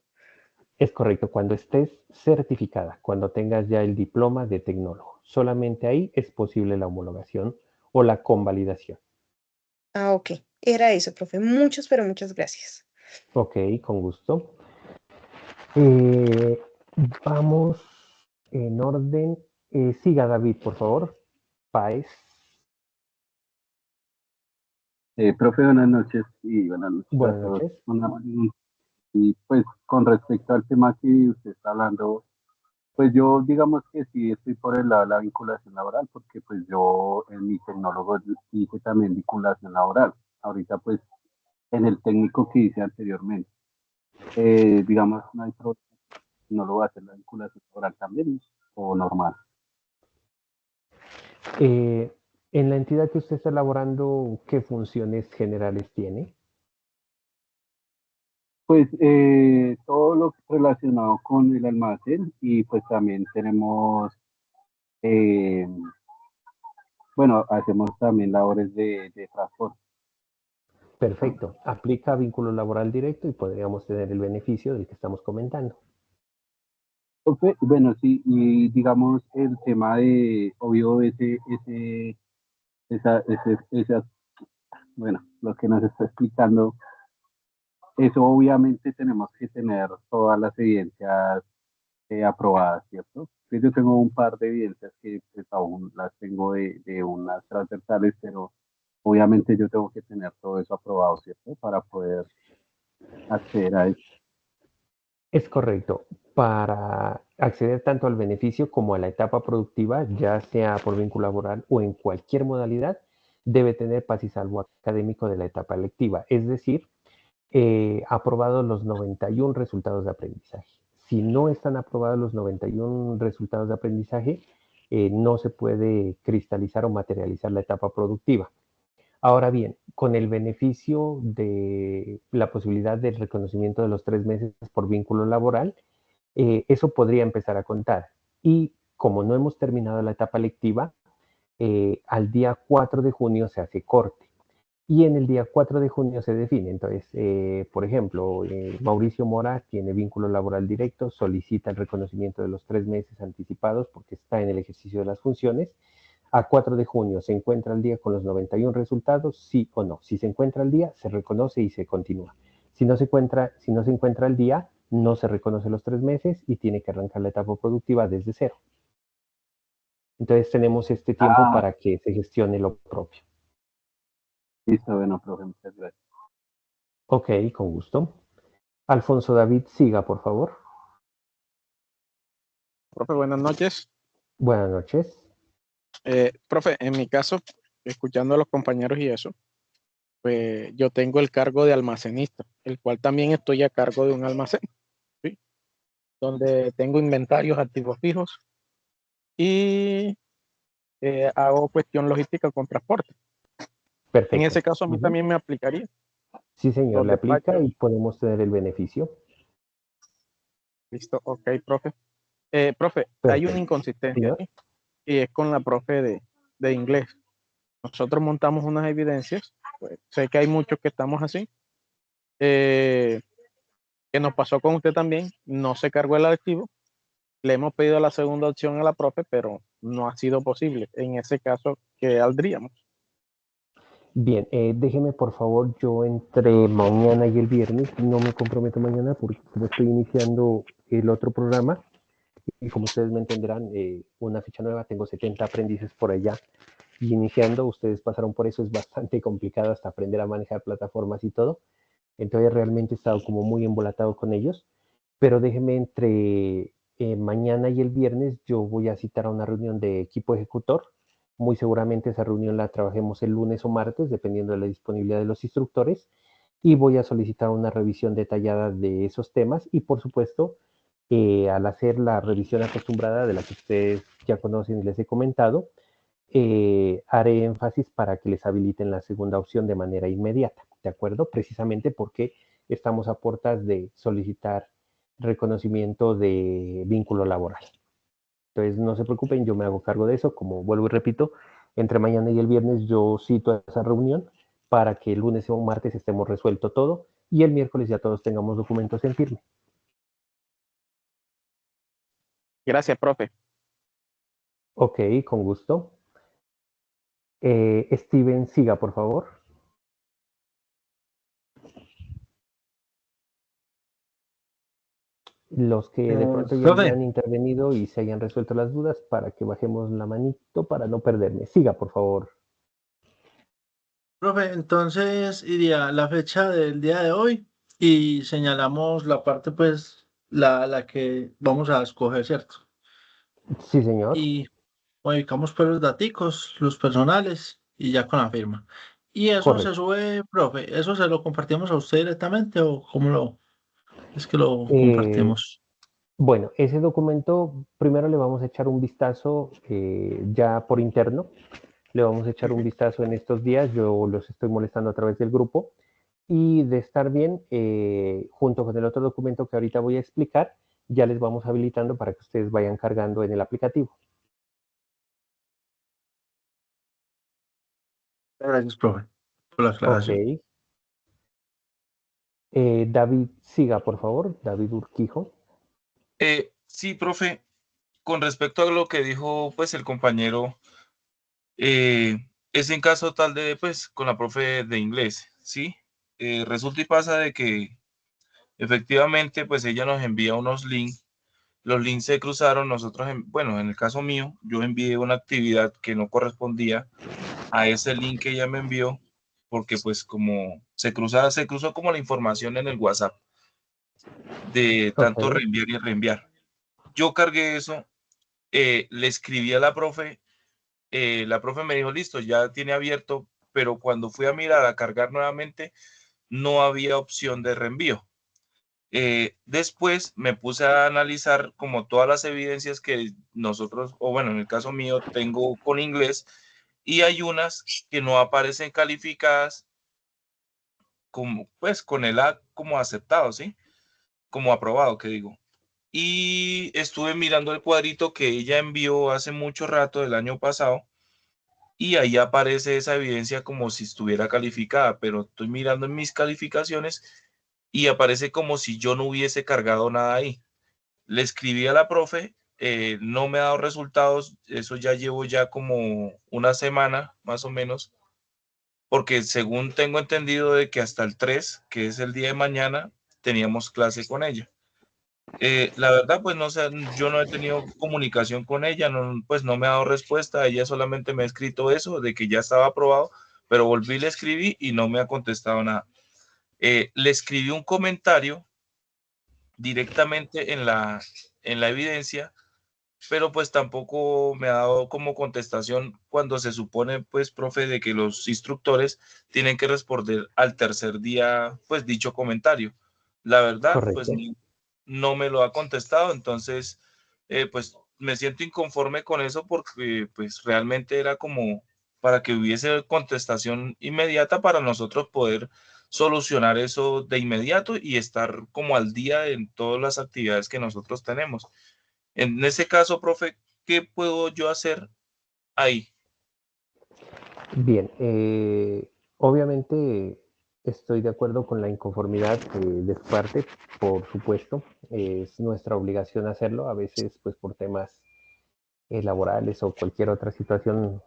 Speaker 1: Es correcto, cuando estés certificada, cuando tengas ya el diploma de tecnólogo, solamente ahí es posible la homologación o la convalidación.
Speaker 6: Ah, ok. Era eso, profe. Muchas, pero muchas gracias.
Speaker 1: Ok, con gusto. Eh, Vamos en orden. Siga David, por favor. Páez.
Speaker 7: Profe, buenas noches y buenas noches a
Speaker 1: Buenas
Speaker 7: todos.
Speaker 1: noches.
Speaker 7: Y pues con respecto al tema que usted está hablando, pues yo digamos que sí estoy por el lado de la vinculación laboral, porque pues yo en mi tecnólogo hice también vinculación laboral. Ahorita pues en el técnico que hice anteriormente, digamos, no hay problema, no lo voy a hacer la vinculación laboral también o normal.
Speaker 1: Eh, en la entidad que usted está elaborando, ¿qué funciones generales tiene?
Speaker 7: Pues todo lo relacionado con el almacén y pues también tenemos, eh, bueno, hacemos también labores de transporte.
Speaker 1: Perfecto. Aplica vínculo laboral directo y podríamos tener el beneficio del que estamos comentando.
Speaker 7: Bueno, sí, y digamos el tema de, obvio, bueno, lo que nos está explicando, eso obviamente tenemos que tener todas las evidencias aprobadas, ¿cierto? Sí, yo tengo un par de evidencias que pues, aún las tengo de unas transversales, pero obviamente yo tengo que tener todo eso aprobado, ¿cierto? Para poder acceder a eso.
Speaker 1: Es correcto. Para acceder tanto al beneficio como a la etapa productiva, ya sea por vínculo laboral o en cualquier modalidad, debe tener paz y salvo académico de la etapa lectiva, es decir, aprobados los 91 resultados de aprendizaje. Si no están aprobados los 91 resultados de aprendizaje, no se puede cristalizar o materializar la etapa productiva. Ahora bien, con el beneficio de la posibilidad del reconocimiento de los 3 meses por vínculo laboral, eso podría empezar a contar. Y como no hemos terminado la etapa lectiva, al día 4 de junio se hace corte. Y en el día 4 de junio se define. Entonces, por ejemplo, Mauricio Mora tiene vínculo laboral directo, solicita el reconocimiento de los 3 meses anticipados porque está en el ejercicio de las funciones. A 4 de junio se encuentra al día con los 91 resultados, sí o no. Si se encuentra al día, se reconoce y se continúa. Si no se encuentra al día, no se reconoce los 3 meses y tiene que arrancar la etapa productiva desde cero. Entonces tenemos este tiempo
Speaker 7: Ah,
Speaker 1: para que se gestione lo propio.
Speaker 7: listo, bueno, profe, muchas gracias.
Speaker 1: Ok, con gusto. Alfonso David, siga, por favor.
Speaker 8: Profe, buenas noches.
Speaker 1: Buenas noches.
Speaker 8: Profe, en mi caso, escuchando a los compañeros y eso, pues yo tengo el cargo de almacenista, el cual también estoy a cargo de un almacén, ¿sí? Donde tengo inventarios, activos fijos y hago cuestión logística con transporte.
Speaker 1: Perfecto.
Speaker 8: En ese caso a mí también me aplicaría.
Speaker 1: Sí, señor,
Speaker 8: Los
Speaker 1: le aplica
Speaker 8: despachos.
Speaker 1: y podemos tener el beneficio.
Speaker 8: Listo, ok, profe. Profe, hay una
Speaker 1: Perfecto.
Speaker 8: inconsistencia
Speaker 1: Señor.
Speaker 8: aquí y es con la profe de inglés. Nosotros montamos unas evidencias, pues sé que hay muchos que estamos así, que nos pasó con usted también, no se cargó el archivo, le hemos pedido la segunda opción a la profe, pero no ha sido posible. En ese caso, ¿qué saldríamos?
Speaker 1: Bien, déjeme por favor, yo entre mañana y el viernes, no me comprometo mañana porque como estoy iniciando el otro programa y como ustedes me entenderán, una ficha nueva, tengo 70 aprendices por allá y iniciando, ustedes pasaron por eso, es bastante complicado hasta aprender a manejar plataformas y todo, entonces realmente he estado como muy embolatado con ellos, pero déjeme entre mañana y el viernes, yo voy a citar a una reunión de equipo ejecutor. Muy seguramente esa reunión la trabajemos el lunes o martes, dependiendo de la disponibilidad de los instructores, y voy a solicitar una revisión detallada de esos temas y por supuesto, al hacer la revisión acostumbrada de la que ustedes ya conocen y les he comentado, haré énfasis para que les habiliten la segunda opción de manera inmediata, ¿de acuerdo? Precisamente porque estamos a puertas de solicitar reconocimiento de vínculo laboral. Entonces, no se preocupen, yo me hago cargo de eso. Como vuelvo y repito, entre mañana y el viernes yo cito a esa reunión para que el lunes o martes estemos resuelto todo y el miércoles ya todos tengamos documentos en firme.
Speaker 8: Gracias, profe.
Speaker 1: Ok, con gusto. Steven, siga, por favor. Los que de pronto ya
Speaker 9: Profe,
Speaker 1: hayan intervenido y se hayan resuelto las dudas para que bajemos la manito para no perderme. Siga, por favor.
Speaker 9: profe, entonces iría la fecha del día de hoy y señalamos la parte, pues, la que vamos a escoger, ¿cierto?
Speaker 1: Sí, señor.
Speaker 9: Y modificamos pues los daticos, los personales y ya con la firma. Y eso se
Speaker 1: Correcto.
Speaker 9: sube, profe, ¿eso se lo compartimos a usted directamente o cómo es que lo
Speaker 1: Eh,
Speaker 9: compartimos?
Speaker 1: bueno, ese documento primero le vamos a echar un vistazo ya por interno. Le vamos a echar un
Speaker 9: Ujú.
Speaker 1: vistazo en estos días. Yo los estoy molestando a través del grupo. Y de estar bien, junto con el otro documento que ahorita voy a explicar, ya les vamos habilitando para que ustedes vayan cargando en el aplicativo.
Speaker 9: Gracias, profe, por la
Speaker 1: Ok.
Speaker 9: aclaración.
Speaker 1: David, siga, por favor. David Urquijo.
Speaker 2: Sí, profe, con respecto a lo que dijo pues el compañero, es en caso tal de pues con la profe de inglés, ¿sí? Resulta y pasa de que efectivamente pues ella nos envía unos links, los links se cruzaron, nosotros, bueno, en el caso mío, yo envié una actividad que no correspondía a ese link que ella me envió, porque pues como se cruzó como la información en el WhatsApp de tanto
Speaker 1: Ok.
Speaker 2: reenviar y reenviar. Yo cargué eso, le escribí a la profe me dijo, listo, ya tiene abierto, pero cuando fui a mirar, a cargar nuevamente, no había opción de reenvío. Después me puse a analizar como todas las evidencias que nosotros, o bueno, en el caso mío, tengo con inglés, y hay unas que no aparecen calificadas como, pues, con el A como aceptado, ¿sí? Como aprobado, que digo. Y estuve mirando el cuadrito que ella envió hace mucho rato, del año pasado, y ahí aparece esa evidencia como si estuviera calificada, pero estoy mirando en mis calificaciones y aparece como si yo no hubiese cargado nada ahí. Le escribí a la profe, no me ha dado resultados, eso ya llevo ya como una semana más o menos, porque según tengo entendido de que hasta el 3, que es el día de mañana, teníamos clase con ella. La verdad, pues no sé, yo no he tenido comunicación con ella, no, pues no me ha dado respuesta, ella solamente me ha escrito eso, de que ya estaba aprobado, pero volví, le escribí y no me ha contestado nada. Le escribí un comentario directamente en la evidencia, pero pues tampoco me ha dado como contestación cuando se supone, pues, profe, de que los instructores tienen que responder al tercer día, pues, dicho comentario. La verdad, pues,
Speaker 1: Correcto.
Speaker 2: no me lo ha contestado, entonces, pues, me siento inconforme con eso porque, pues, realmente era como para que hubiese contestación inmediata para nosotros poder solucionar eso de inmediato y estar como al día en todas las actividades que nosotros tenemos. En ese caso, profe, ¿qué puedo yo hacer ahí?
Speaker 1: Bien, obviamente estoy de acuerdo con la inconformidad de su parte, por supuesto, es nuestra obligación hacerlo, a veces pues por temas laborales o cualquier otra situación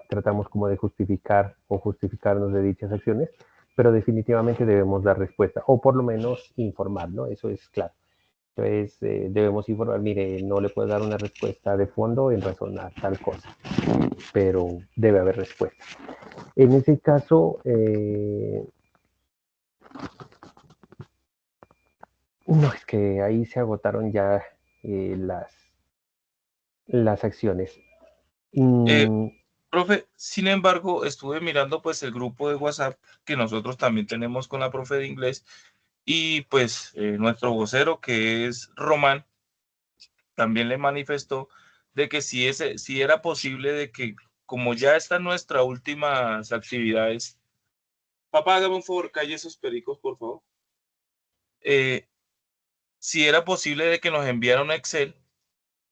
Speaker 1: tratamos como de justificar o justificarnos de dichas acciones, pero definitivamente debemos dar respuesta o por lo menos informar, ¿no? Eso es claro. Entonces debemos informar, mire, no le puedo dar una respuesta de fondo en razón a tal cosa, pero debe haber respuesta. En ese caso, no, es que ahí se agotaron ya las acciones.
Speaker 2: Eh,
Speaker 1: Mm,
Speaker 2: Profe, sin embargo, estuve mirando pues el grupo de WhatsApp que nosotros también tenemos con la profe de inglés y pues nuestro vocero que es Román también le manifestó de que si era posible de que como ya están nuestras últimas actividades, papá, hágame un favor, calle esos pericos, por favor. Eh, si era posible de que nos enviara un Excel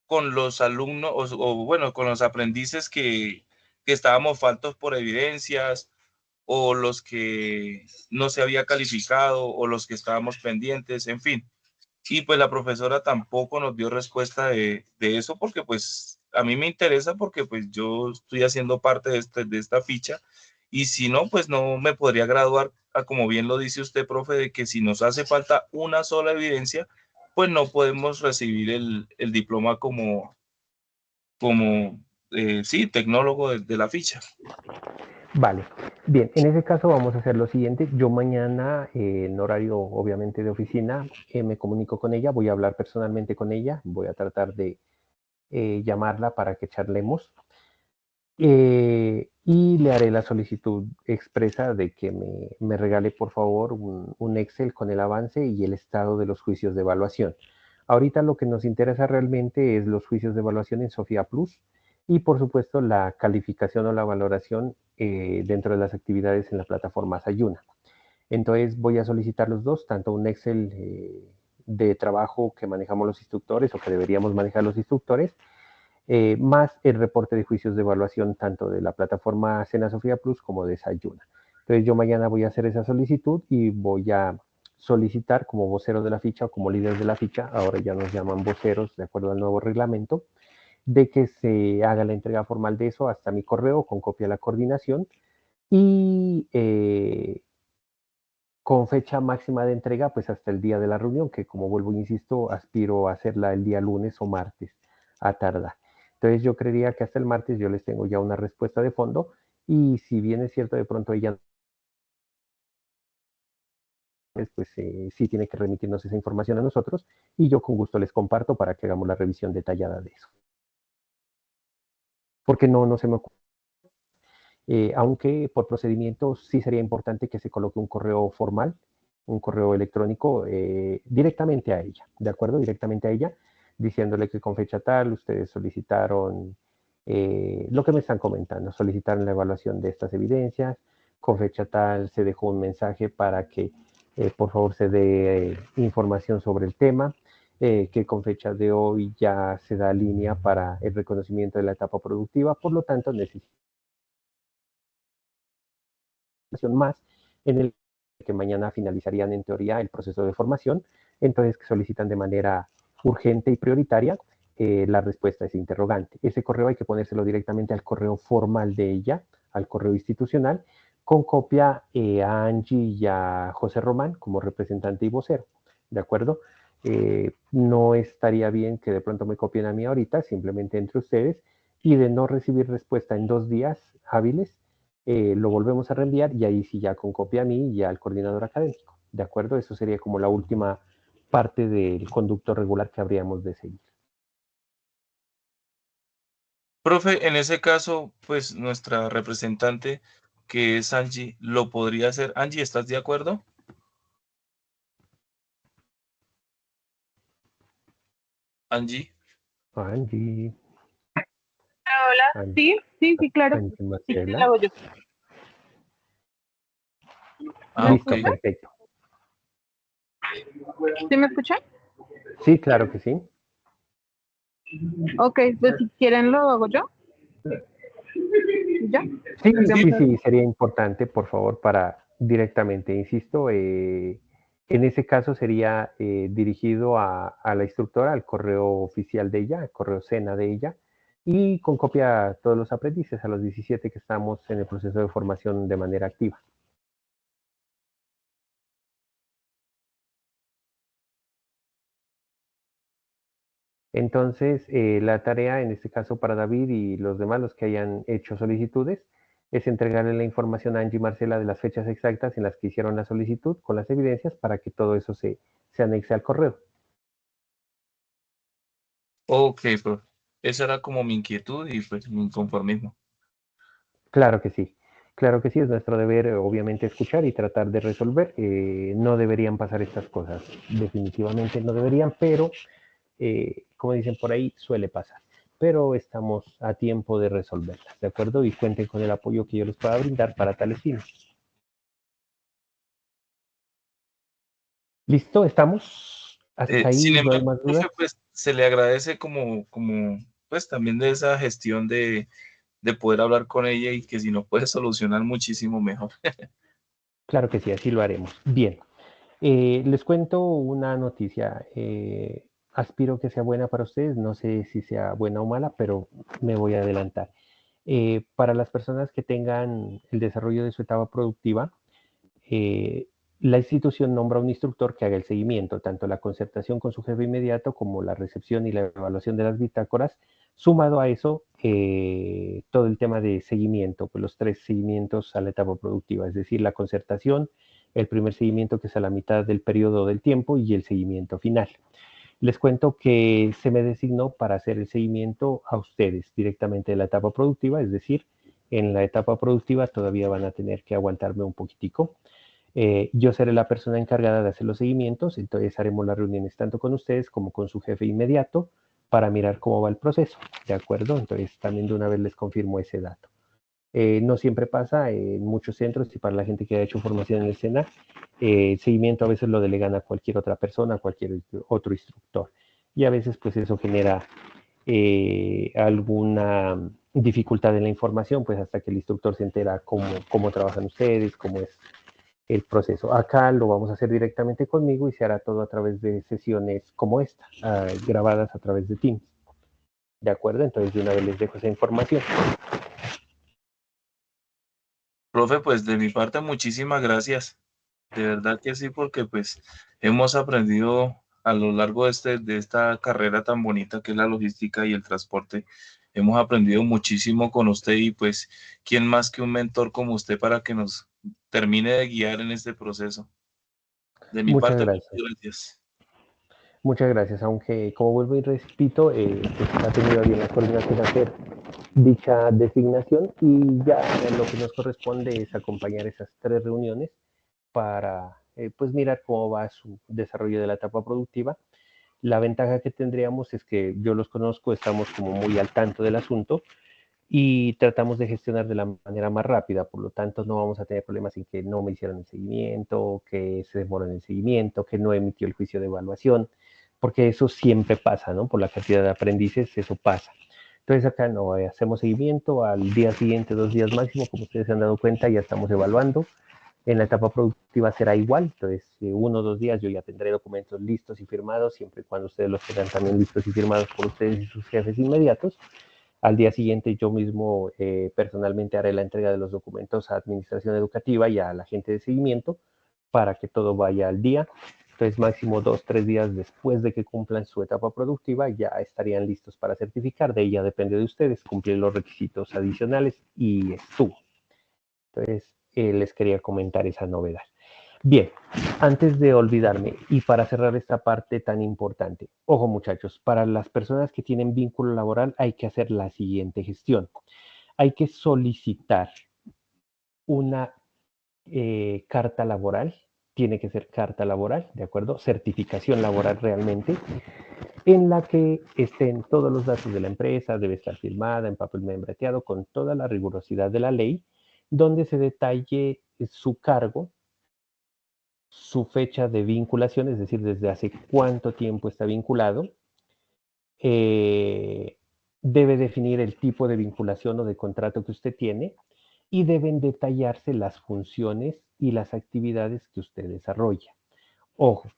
Speaker 2: con los alumnos bueno, con los aprendices que estábamos faltos por evidencias o los que no se había calificado o los que estábamos pendientes, en fin. Y pues la profesora tampoco nos dio respuesta de eso porque pues a mí me interesa porque pues yo estoy haciendo parte de esta ficha y si no, pues no me podría graduar, como bien lo dice usted, profe, de que si nos hace falta una sola evidencia, pues no podemos recibir el diploma sí, tecnólogo de la ficha.
Speaker 1: vale, bien, en ese caso vamos a hacer lo siguiente. Yo mañana, en horario obviamente de oficina, me comunico con ella, voy a hablar personalmente con ella, voy a tratar de llamarla para que charlemos. Y le haré la solicitud expresa de que me regale por favor un Excel con el avance y el estado de los juicios de evaluación. Ahorita lo que nos interesa realmente es los juicios de evaluación en Sofía Plus y por supuesto la calificación o la valoración dentro de las actividades en la plataforma Sayuna. Entonces voy a solicitar los dos, tanto un Excel de trabajo que manejamos los instructores o que deberíamos manejar los instructores, más el reporte de juicios de evaluación tanto de la plataforma Sena Sofía Plus como de Sayuna. Entonces yo mañana voy a hacer esa solicitud y voy a solicitar como vocero de la ficha o como líder de la ficha, ahora ya nos llaman voceros de acuerdo al nuevo reglamento, de que se haga la entrega formal de eso hasta mi correo con copia de la coordinación y con fecha máxima de entrega pues hasta el día de la reunión, que como vuelvo e insisto, aspiro a hacerla el día lunes o martes a tardar. Entonces yo creería que hasta el martes yo les tengo ya una respuesta de fondo y si bien es cierto de pronto ella pues sí tiene que remitirnos esa información a nosotros y yo con gusto les comparto para que hagamos la revisión detallada de eso. Porque no se me ocurre. Aunque por procedimiento sí sería importante que se coloque un correo formal, un correo electrónico directamente a ella, ¿de acuerdo? Directamente a ella, diciéndole que con fecha tal ustedes solicitaron lo que me están comentando, solicitaron la evaluación de estas evidencias, con fecha tal se dejó un mensaje para que por favor se dé información sobre el tema, que con fecha de hoy ya se da línea para el reconocimiento de la etapa productiva, por lo tanto necesitamos más en el que mañana finalizarían en teoría el proceso de formación, entonces que solicitan de manera urgente y prioritaria la respuesta a ese interrogante. Ese correo hay que ponérselo directamente al correo formal de ella, al correo institucional, con copia a Angie y a José Román como representante y vocero, ¿de acuerdo? No estaría bien que de pronto me copien a mí ahorita, simplemente entre ustedes, y de no recibir respuesta en 2 días hábiles, lo volvemos a reenviar y ahí sí ya con copia a mí y al coordinador académico, ¿de acuerdo? Eso sería como la última parte del conducto regular que habríamos de seguir.
Speaker 2: Profe, en ese caso, pues nuestra representante, que es Angie, lo podría hacer. Angie, ¿estás de acuerdo? Angie.
Speaker 1: Angie.
Speaker 3: Hola, sí, claro.
Speaker 1: Angie
Speaker 3: Sí,
Speaker 1: Marcela.
Speaker 3: lo hago yo.
Speaker 2: Ah,
Speaker 3: ¿Me
Speaker 2: ok.
Speaker 1: Listo,
Speaker 3: escucha?
Speaker 1: perfecto.
Speaker 3: ¿Sí me escuchan?
Speaker 1: Sí, claro que sí.
Speaker 3: Ok, pues si quieren lo hago yo. ¿Ya?
Speaker 1: Sí,
Speaker 2: Sí,
Speaker 1: sí, sería importante, por favor, para directamente, insisto, en ese caso sería dirigido a la instructora, al correo oficial de ella, al correo SENA de ella, y con copia a todos los aprendices, a los 17 que estamos en el proceso de formación de manera activa. Entonces, la tarea en este caso para David y los demás, los que hayan hecho solicitudes, es entregarle la información a Angie y Marcela de las fechas exactas en las que hicieron la solicitud con las evidencias para que todo eso se anexe al correo.
Speaker 2: ok, profe. Esa era como mi inquietud y pues mi inconformismo.
Speaker 1: Claro que sí. Claro que sí, es nuestro deber, obviamente, escuchar y tratar de resolver. No deberían pasar estas cosas, definitivamente no deberían, pero como dicen por ahí, suele pasar. Pero estamos a tiempo de resolverlas, ¿de acuerdo? Y cuenten con el apoyo que yo les pueda brindar para tales fines. ¿Listo? ¿Estamos? Hasta
Speaker 2: Sin
Speaker 1: ahí no hay
Speaker 2: embargo,
Speaker 1: más dudas.
Speaker 2: profe, pues se le agradece pues también de esa gestión de poder hablar con ella y que si no puede solucionar muchísimo mejor.
Speaker 1: Claro que sí, así lo haremos. Bien. Les cuento una noticia. Aspiro que sea buena para ustedes. No sé si sea buena o mala, pero me voy a adelantar. Para las personas que tengan el desarrollo de su etapa productiva, eh, la institución nombra un instructor que haga el seguimiento, tanto la concertación con su jefe inmediato como la recepción y la evaluación de las bitácoras. Sumado a eso, todo el tema de seguimiento, pues los 3 seguimientos a la etapa productiva, es decir, la concertación, el primer seguimiento que es a la mitad del periodo del tiempo y el seguimiento final. Les cuento que se me designó para hacer el seguimiento a ustedes directamente de la etapa productiva, es decir, en la etapa productiva todavía van a tener que aguantarme un poquitico. Yo seré la persona encargada de hacer los seguimientos, entonces haremos las reuniones tanto con ustedes como con su jefe inmediato para mirar cómo va el proceso, ¿de acuerdo? Entonces también de una vez les confirmo ese dato. No siempre pasa en muchos centros y para la gente que ha hecho formación en el SENA, el seguimiento a veces lo delegan a cualquier otra persona, a cualquier otro instructor. Y a veces pues eso genera alguna dificultad en la información, pues hasta que el instructor se entera cómo trabajan ustedes, cómo es el proceso. Acá lo vamos a hacer directamente conmigo y se hará todo a través de sesiones como esta, grabadas a través de Teams. ¿De acuerdo? Entonces de una vez les dejo esa información.
Speaker 2: Profe, pues de mi parte, muchísimas gracias. De verdad que sí, porque pues hemos aprendido a lo largo de esta carrera tan bonita que es la logística y el transporte. Hemos aprendido muchísimo con usted y pues, ¿quién más que un mentor como usted para que nos termine de guiar en este proceso? De mi
Speaker 1: Muchas
Speaker 2: parte, muchas
Speaker 1: gracias.
Speaker 2: gracias.
Speaker 1: Muchas gracias, aunque como vuelvo y repito, pues ha tenido bien la coordinación hacer dicha designación y ya lo que nos corresponde es acompañar esas 3 reuniones para pues mirar cómo va su desarrollo de la etapa productiva. La ventaja que tendríamos es que yo los conozco, estamos como muy al tanto del asunto y tratamos de gestionar de la manera más rápida, por lo tanto no vamos a tener problemas en que no me hicieron el seguimiento, que se demoró en el seguimiento, que no emitió el juicio de evaluación, porque eso siempre pasa, ¿no? Por la cantidad de aprendices, eso pasa. Entonces acá no hacemos seguimiento, al día siguiente, 2 días máximo, como ustedes se han dado cuenta, ya estamos evaluando. En la etapa productiva será igual, entonces 1 o 2 días yo ya tendré documentos listos y firmados, siempre y cuando ustedes los tengan también listos y firmados por ustedes y sus jefes inmediatos. Al día siguiente yo mismo personalmente haré la entrega de los documentos a Administración Educativa y a la gente de seguimiento para que todo vaya al día. Entonces máximo 2 o 3 días después de que cumplan su etapa productiva ya estarían listos para certificar. De ella depende de ustedes cumplir los requisitos adicionales y estuvo. Entonces les quería comentar esa novedad. Bien, antes de olvidarme y para cerrar esta parte tan importante, ojo muchachos, para las personas que tienen vínculo laboral hay que hacer la siguiente gestión. Hay que solicitar una carta laboral, tiene que ser carta laboral, ¿de acuerdo? Certificación laboral realmente, en la que estén todos los datos de la empresa, debe estar firmada en papel membreteado con toda la rigurosidad de la ley, donde se detalle su cargo, su fecha de vinculación, es decir, desde hace cuánto tiempo está vinculado, eh, debe definir el tipo de vinculación o de contrato que usted tiene y deben detallarse las funciones y las actividades que usted desarrolla. Ojo,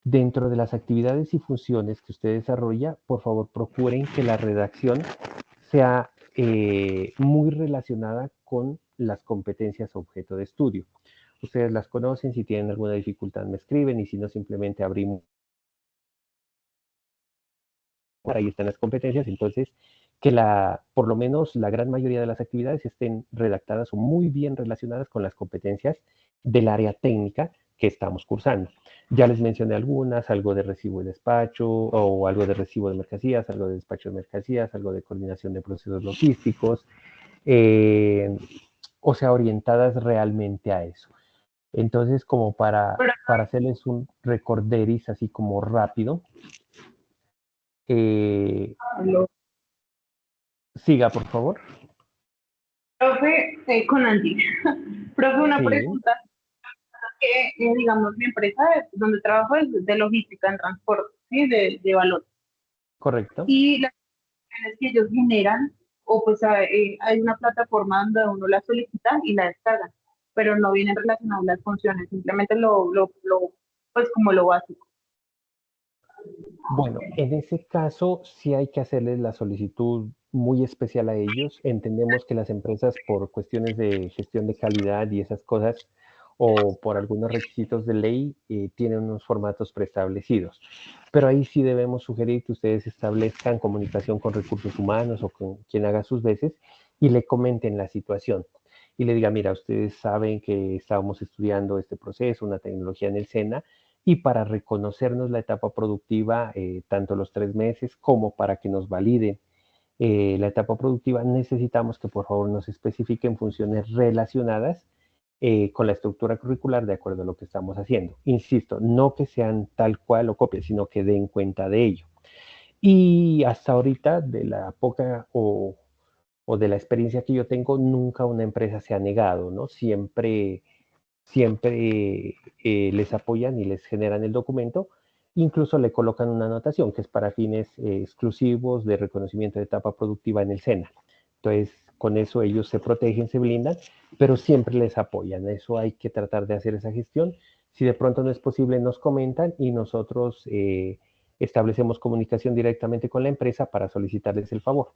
Speaker 1: dentro de las actividades y funciones que usted desarrolla, por favor procuren que la redacción sea muy relacionada con las competencias objeto de estudio. Ustedes las conocen, si tienen alguna dificultad me escriben y si no simplemente abrimos. Por ahí están las competencias, entonces que por lo menos la gran mayoría de las actividades estén redactadas o muy bien relacionadas con las competencias del área técnica que estamos cursando. Ya les mencioné algunas, algo de recibo y despacho, o algo de recibo de mercancías, algo de despacho de mercancías, algo de coordinación de procesos logísticos, o sea, orientadas realmente a eso. Entonces, como para hacerles un recorderis así como rápido, siga, por favor.
Speaker 3: Profe, con Angie. Profe, una
Speaker 1: Sí,
Speaker 3: pregunta que, digamos, mi empresa donde trabajo es de logística en transporte, ¿sí? De valor.
Speaker 1: correcto.
Speaker 3: Y las funciones que ellos generan, o pues hay una plataforma donde uno la solicita y la descarga, pero no vienen relacionadas las funciones, simplemente pues como lo básico.
Speaker 1: Bueno, en ese caso sí hay que hacerles la solicitud muy especial a ellos. Entendemos que las empresas por cuestiones de gestión de calidad y esas cosas o por algunos requisitos de ley tienen unos formatos preestablecidos. Pero ahí sí debemos sugerir que ustedes establezcan comunicación con recursos humanos o con quien haga sus veces y le comenten la situación. Y le diga, mira, ustedes saben que estábamos estudiando este proceso, una tecnología en el SENA, y para reconocernos la etapa productiva, tanto los 3 meses como para que nos validen la etapa productiva, necesitamos que por favor nos especifiquen funciones relacionadas con la estructura curricular de acuerdo a lo que estamos haciendo. Insisto, no que sean tal cual o copias, sino que den cuenta de ello. Y hasta ahorita, de la poca o de la experiencia que yo tengo, nunca una empresa se ha negado, ¿no? Siempre les apoyan y les generan el documento, incluso le colocan una anotación que es para fines exclusivos de reconocimiento de etapa productiva en el SENA. Entonces, con eso ellos se protegen, se blindan, pero siempre les apoyan. Eso hay que tratar de hacer esa gestión. Si de pronto no es posible, nos comentan y nosotros establecemos comunicación directamente con la empresa para solicitarles el favor.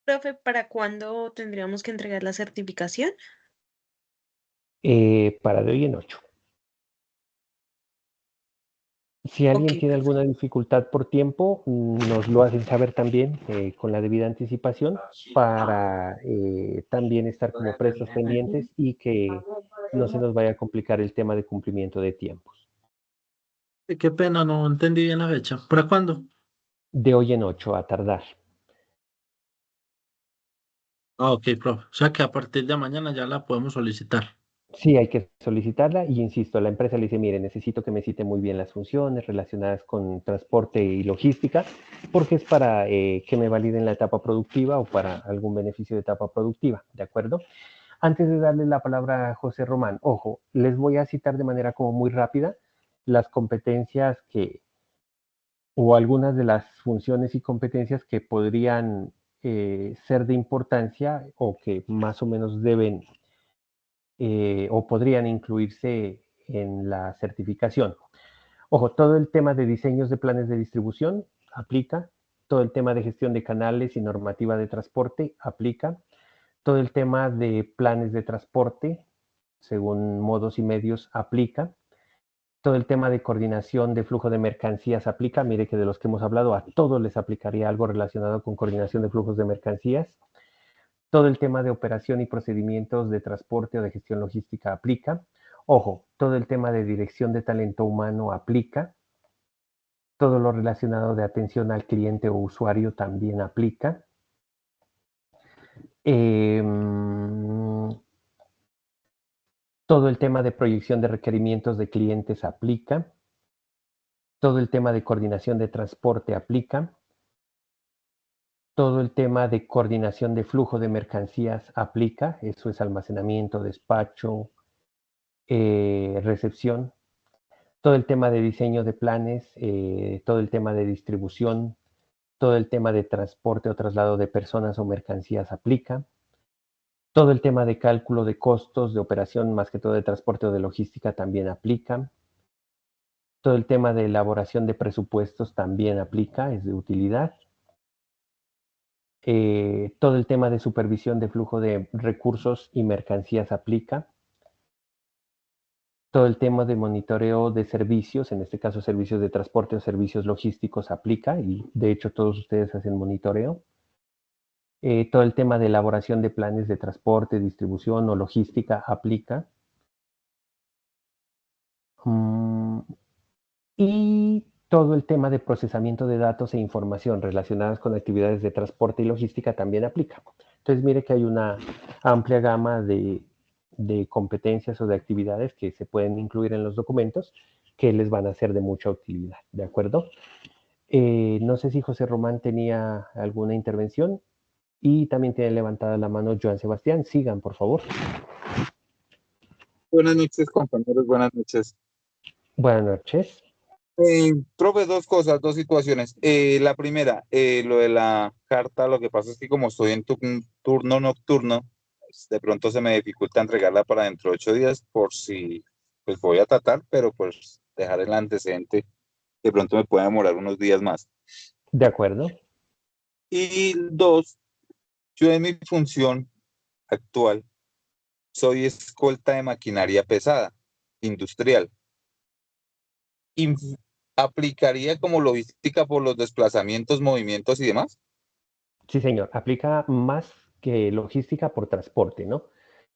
Speaker 6: Profe, ¿para cuándo tendríamos que entregar la certificación?
Speaker 1: Para de hoy en 8. Si alguien
Speaker 6: Ok,
Speaker 1: tiene
Speaker 6: perfecto.
Speaker 1: alguna dificultad por tiempo, nos lo hacen saber también con la debida anticipación para también estar como prestos pendientes y que no se nos vaya a complicar el tema de cumplimiento de tiempos.
Speaker 9: Qué pena, no entendí bien la fecha. ¿Para cuándo?
Speaker 1: De hoy en 8 a tardar.
Speaker 9: Ah, ok, profe. O sea que a partir de mañana ya la podemos solicitar.
Speaker 1: Sí, hay que solicitarla y insisto, la empresa le dice, mire, necesito que me cite muy bien las funciones relacionadas con transporte y logística, porque es para que me validen la etapa productiva o para algún beneficio de etapa productiva, ¿de acuerdo? Antes de darle la palabra a José Román, ojo, les voy a citar de manera como muy rápida las competencias o algunas de las funciones y competencias que podrían ser de importancia o que más o menos deben o podrían incluirse en la certificación. Ojo, todo el tema de diseños de planes de distribución aplica, todo el tema de gestión de canales y normativa de transporte aplica, todo el tema de planes de transporte, según modos y medios, aplica. Todo el tema de coordinación de flujo de mercancías aplica. Mire que de los que hemos hablado, a todos les aplicaría algo relacionado con coordinación de flujos de mercancías. Todo el tema de operación y procedimientos de transporte o de gestión logística aplica. Ojo, todo el tema de dirección de talento humano aplica. Todo lo relacionado de atención al cliente o usuario también aplica. Todo el tema de proyección de requerimientos de clientes aplica. Todo el tema de coordinación de transporte aplica. Todo el tema de coordinación de flujo de mercancías aplica. Eso es almacenamiento, despacho, recepción. Todo el tema de diseño de planes, todo el tema de distribución, todo el tema de transporte o traslado de personas o mercancías aplica. Todo el tema de cálculo de costos de operación, más que todo de transporte o de logística, también aplica. Todo el tema de elaboración de presupuestos también aplica, es de utilidad. Todo el tema de supervisión de flujo de recursos y mercancías aplica. Todo el tema de monitoreo de servicios, en este caso servicios de transporte o servicios logísticos, aplica, y de hecho todos ustedes hacen monitoreo. Todo el tema de elaboración de planes de transporte, distribución o logística aplica. Y todo el tema de procesamiento de datos e información relacionadas con actividades de transporte y logística también aplica. Entonces mire que hay una amplia gama de competencias o de actividades que se pueden incluir en los documentos que les van a ser de mucha utilidad, ¿de acuerdo? No sé si José Román tenía alguna intervención y también tiene levantada la mano Joan Sebastián. Sigan, por favor.
Speaker 10: Buenas noches, compañeros, buenas noches.
Speaker 1: Buenas noches.
Speaker 10: Profe, dos cosas, dos situaciones. La primera, lo de la carta, lo que pasa es que como estoy en turno nocturno, pues, de pronto se me dificulta entregarla para dentro de 8 días, por si pues voy a tratar, pero pues dejar el antecedente, de pronto me puede demorar unos días más.
Speaker 1: De acuerdo.
Speaker 10: Y dos, yo en mi función actual soy escolta de maquinaria pesada, industrial. ¿Aplicaría como logística por los desplazamientos, movimientos y demás?
Speaker 1: Sí, señor. Aplica más que logística por transporte, ¿no?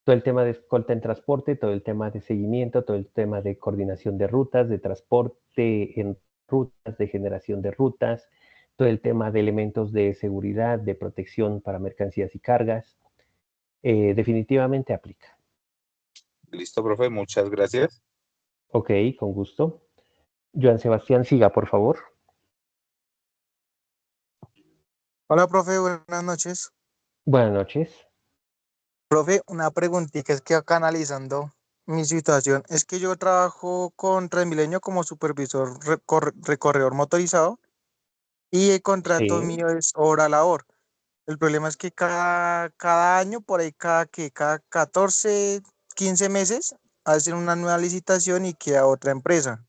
Speaker 1: Todo el tema de escolta en transporte, todo el tema de seguimiento, todo el tema de coordinación de rutas, de transporte en rutas, de generación de rutas, todo el tema de elementos de seguridad, de protección para mercancías y cargas, definitivamente aplica.
Speaker 10: Listo, profe, muchas gracias.
Speaker 1: Ok, con gusto. Joan Sebastián, siga, por favor.
Speaker 11: Hola, profe, buenas noches.
Speaker 1: Buenas noches.
Speaker 11: Profe, una preguntita, es que acá analizando mi situación, es que yo trabajo con Transmilenio como supervisor recorredor motorizado y el contrato
Speaker 1: Sí.
Speaker 11: mío es hora labor. El problema es que cada año, por ahí cada 14, 15 meses, hacen una nueva licitación y queda otra empresa.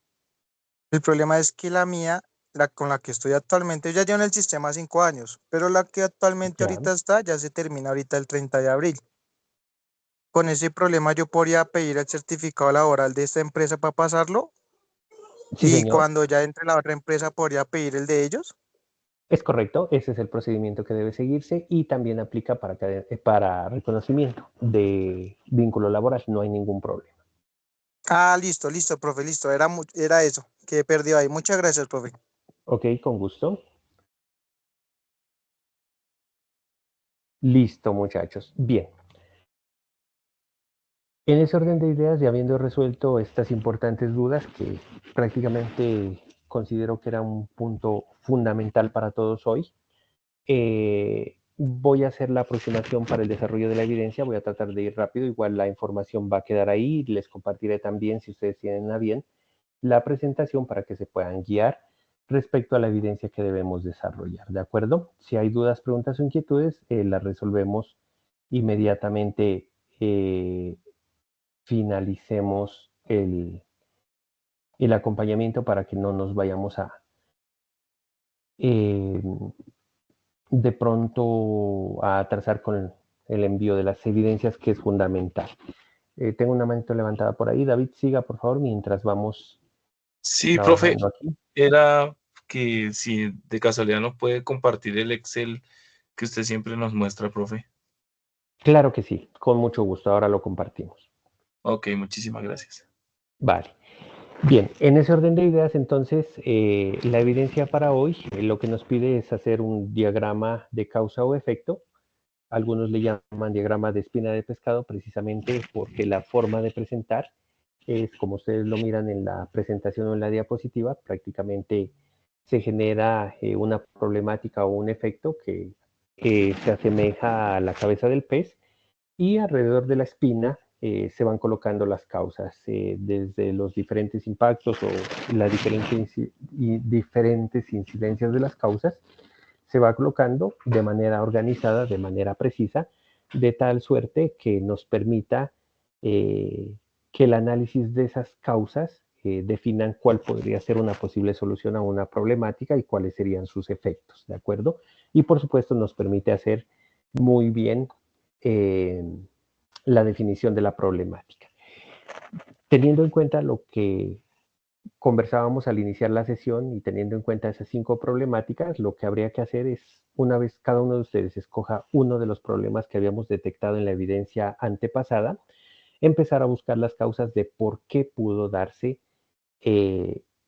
Speaker 11: El problema es que la mía, la con la que estoy actualmente, yo ya llevo en el sistema 5 años, pero la que actualmente
Speaker 1: Ya.
Speaker 11: ahorita está, ya se termina ahorita el 30 de abril. Con ese problema yo podría pedir el certificado laboral de esta empresa para pasarlo,
Speaker 1: Sí,
Speaker 11: y
Speaker 1: señor.
Speaker 11: cuando ya entre la otra empresa podría pedir el de ellos.
Speaker 1: Es correcto, ese es el procedimiento que debe seguirse y también aplica para reconocimiento de vínculo laboral, no hay ningún problema.
Speaker 11: Ah, listo, profe, listo. Era eso que he perdido ahí. Muchas gracias, profe.
Speaker 1: Ok, con gusto. Listo, muchachos. Bien. En ese orden de ideas, ya habiendo resuelto estas importantes dudas que prácticamente considero que era un punto fundamental para todos hoy, voy a hacer la aproximación para el desarrollo de la evidencia. Voy a tratar de ir rápido, igual la información va a quedar ahí. Les compartiré también, si ustedes tienen a bien, la presentación para que se puedan guiar respecto a la evidencia que debemos desarrollar, ¿de acuerdo? Si hay dudas, preguntas o inquietudes, las resolvemos inmediatamente. Finalicemos el acompañamiento para que no nos vayamos a de pronto a atrasar con el envío de las evidencias, que es fundamental. Tengo una manito levantada por ahí. David, siga, por favor, mientras vamos
Speaker 2: Sí, profe,
Speaker 1: trabajando aquí.
Speaker 2: era que si de casualidad nos puede compartir el Excel que usted siempre nos muestra, profe.
Speaker 1: Claro que sí, con mucho gusto, ahora lo compartimos.
Speaker 2: Ok, muchísimas gracias.
Speaker 1: Vale. Bien, en ese orden de ideas, entonces, la evidencia para hoy lo que nos pide es hacer un diagrama de causa o efecto. Algunos le llaman diagrama de espina de pescado precisamente porque la forma de presentar es, como ustedes lo miran en la presentación o en la diapositiva, prácticamente se genera una problemática o un efecto que se asemeja a la cabeza del pez y alrededor de la espina se van colocando las causas, desde los diferentes impactos o las diferentes incidencias de las causas, se va colocando de manera organizada, de manera precisa, de tal suerte que nos permita que el análisis de esas causas definan cuál podría ser una posible solución a una problemática y cuáles serían sus efectos, ¿de acuerdo? Y por supuesto nos permite hacer muy bien eh, la definición de la problemática. Teniendo en cuenta lo que conversábamos al iniciar la sesión y teniendo en cuenta esas 5 problemáticas, lo que habría que hacer es, una vez cada uno de ustedes escoja uno de los problemas que habíamos detectado en la evidencia antepasada, empezar a buscar las causas de por qué pudo darse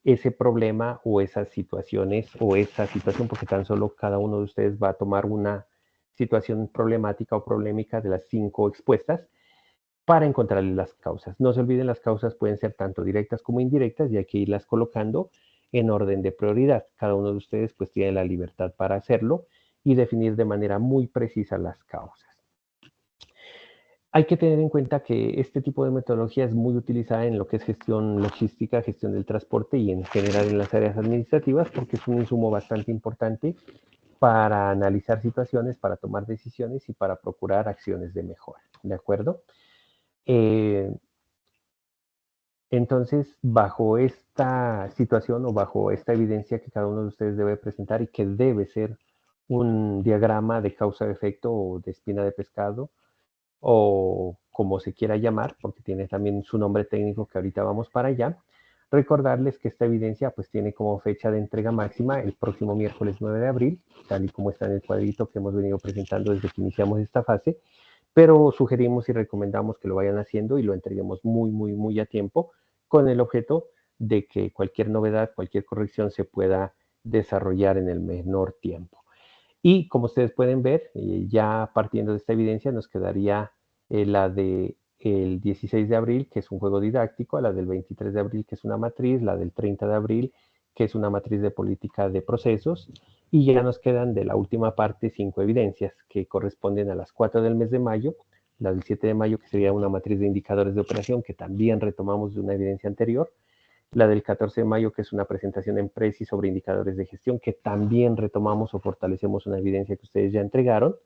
Speaker 1: ese problema o esas situaciones o esa situación, porque tan solo cada uno de ustedes va a tomar una situación problemática o polémica de las 5 expuestas para encontrarle las causas. No se olviden, las causas pueden ser tanto directas como indirectas y hay que irlas colocando en orden de prioridad. Cada uno de ustedes pues tiene la libertad para hacerlo y definir de manera muy precisa las causas. Hay que tener en cuenta que este tipo de metodología es muy utilizada en lo que es gestión logística, gestión del transporte y en general en las áreas administrativas porque es un insumo bastante importante para analizar situaciones, para tomar decisiones y para procurar acciones de mejora. ¿De acuerdo? Entonces, bajo esta situación o bajo esta evidencia que cada uno de ustedes debe presentar y que debe ser un diagrama de causa-efecto o de espina de pescado o como se quiera llamar, porque tiene también su nombre técnico que ahorita vamos para allá, recordarles que esta evidencia pues tiene como fecha de entrega máxima el próximo miércoles 9 de abril, tal y como está en el cuadrito que hemos venido presentando desde que iniciamos esta fase, pero sugerimos y recomendamos que lo vayan haciendo y lo entreguemos muy a tiempo con el objeto de que cualquier novedad, cualquier corrección se pueda desarrollar en el menor tiempo. Y como ustedes pueden ver, ya partiendo de esta evidencia nos quedaría la de el 16 de abril, que es un juego didáctico, la del 23 de abril, que es una matriz, la del 30 de abril, que es una matriz de política de procesos, y ya nos quedan de la última parte 5 evidencias que corresponden a las 4 del mes de mayo, la del 7 de mayo, que sería una matriz de indicadores de operación, que también retomamos de una evidencia anterior, la del 14 de mayo, que es una presentación en Prezi sobre indicadores de gestión, que también retomamos o fortalecemos una evidencia que ustedes ya entregaron,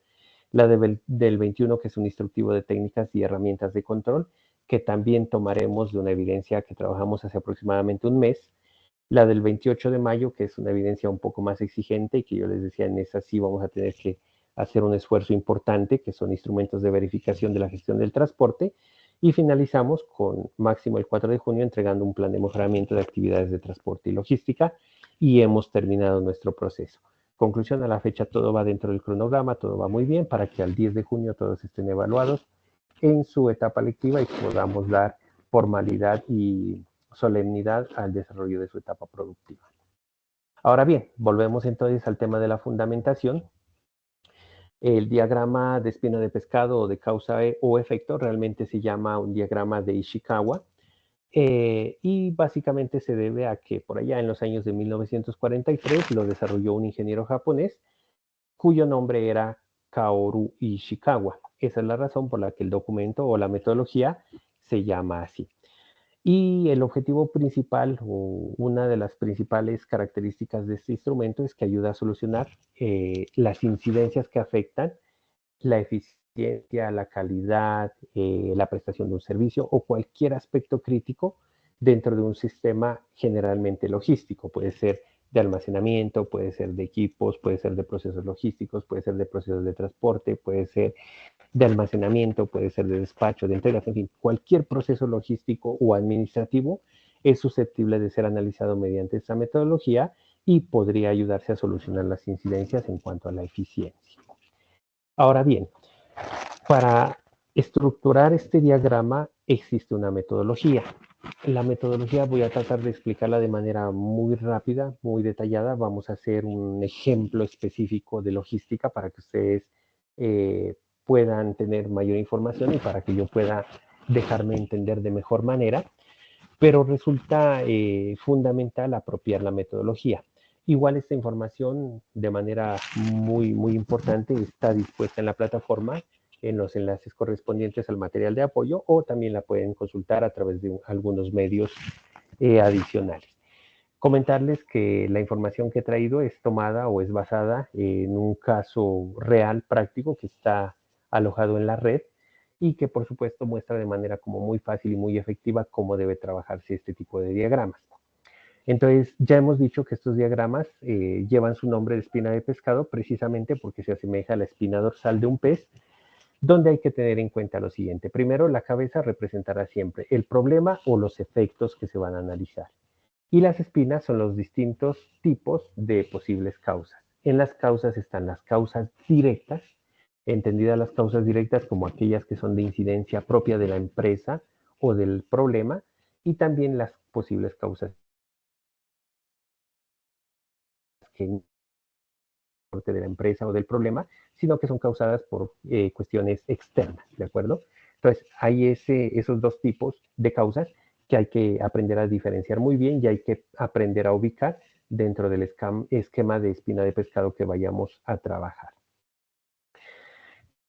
Speaker 1: la del 21, que es un instructivo de técnicas y herramientas de control, que también tomaremos de una evidencia que trabajamos hace aproximadamente un mes, la del 28 de mayo, que es una evidencia un poco más exigente y que yo les decía, en esa sí vamos a tener que hacer un esfuerzo importante, que son instrumentos de verificación de la gestión del transporte, y finalizamos con máximo el 4 de junio entregando un plan de mejoramiento de actividades de transporte y logística y hemos terminado nuestro proceso. Conclusión, a la fecha todo va dentro del cronograma, todo va muy bien para que al 10 de junio todos estén evaluados en su etapa lectiva y podamos dar formalidad y solemnidad al desarrollo de su etapa productiva. Ahora bien, volvemos entonces al tema de la fundamentación. El diagrama de espina de pescado o de causa o efecto realmente se llama un diagrama de Ishikawa y básicamente se debe a que por allá en los años de 1943 lo desarrolló un ingeniero japonés cuyo nombre era Kaoru Ishikawa. Esa es la razón por la que el documento o la metodología se llama así. Y el objetivo principal o una de las principales características de este instrumento es que ayuda a solucionar las incidencias que afectan la eficiencia, la calidad, la prestación de un servicio o cualquier aspecto crítico dentro de un sistema generalmente logístico. Puede ser de almacenamiento, puede ser de equipos, puede ser de procesos logísticos, puede ser de procesos de transporte, puede ser de almacenamiento, puede ser de despacho, de entregas, en fin, cualquier proceso logístico o administrativo es susceptible de ser analizado mediante esta metodología y podría ayudarse a solucionar las incidencias en cuanto a la eficiencia. Ahora bien, Para estructurar este diagrama existe una metodología. La metodología voy a tratar de explicarla de manera muy rápida, muy detallada. Vamos a hacer un ejemplo específico de logística para que ustedes puedan tener mayor información y para que yo pueda dejarme entender de mejor manera. Pero resulta fundamental apropiar la metodología. Igual esta información de manera muy importante está dispuesta en la plataforma en los enlaces correspondientes al material de apoyo o también la pueden consultar a través de algunos medios adicionales. Comentarles que la información que he traído es tomada o es basada en un caso real práctico que está alojado en la red y que por supuesto muestra de manera como muy fácil y muy efectiva cómo debe trabajarse este tipo de diagramas. Entonces, ya hemos dicho que estos diagramas llevan su nombre de espina de pescado precisamente porque se asemeja a la espina dorsal de un pez, donde hay que tener en cuenta lo siguiente. Primero, la cabeza representará siempre el problema o los efectos que se van a analizar. Y las espinas son los distintos tipos de posibles causas. En las causas están las causas directas, entendidas las causas directas como aquellas que son de incidencia propia de la empresa o del problema, y también las posibles causas que de la empresa o del problema, sino que son causadas por cuestiones externas, ¿de acuerdo? Entonces, hay esos dos tipos de causas que hay que aprender a diferenciar muy bien y hay que aprender a ubicar dentro del esquema de espina de pescado que vayamos a trabajar.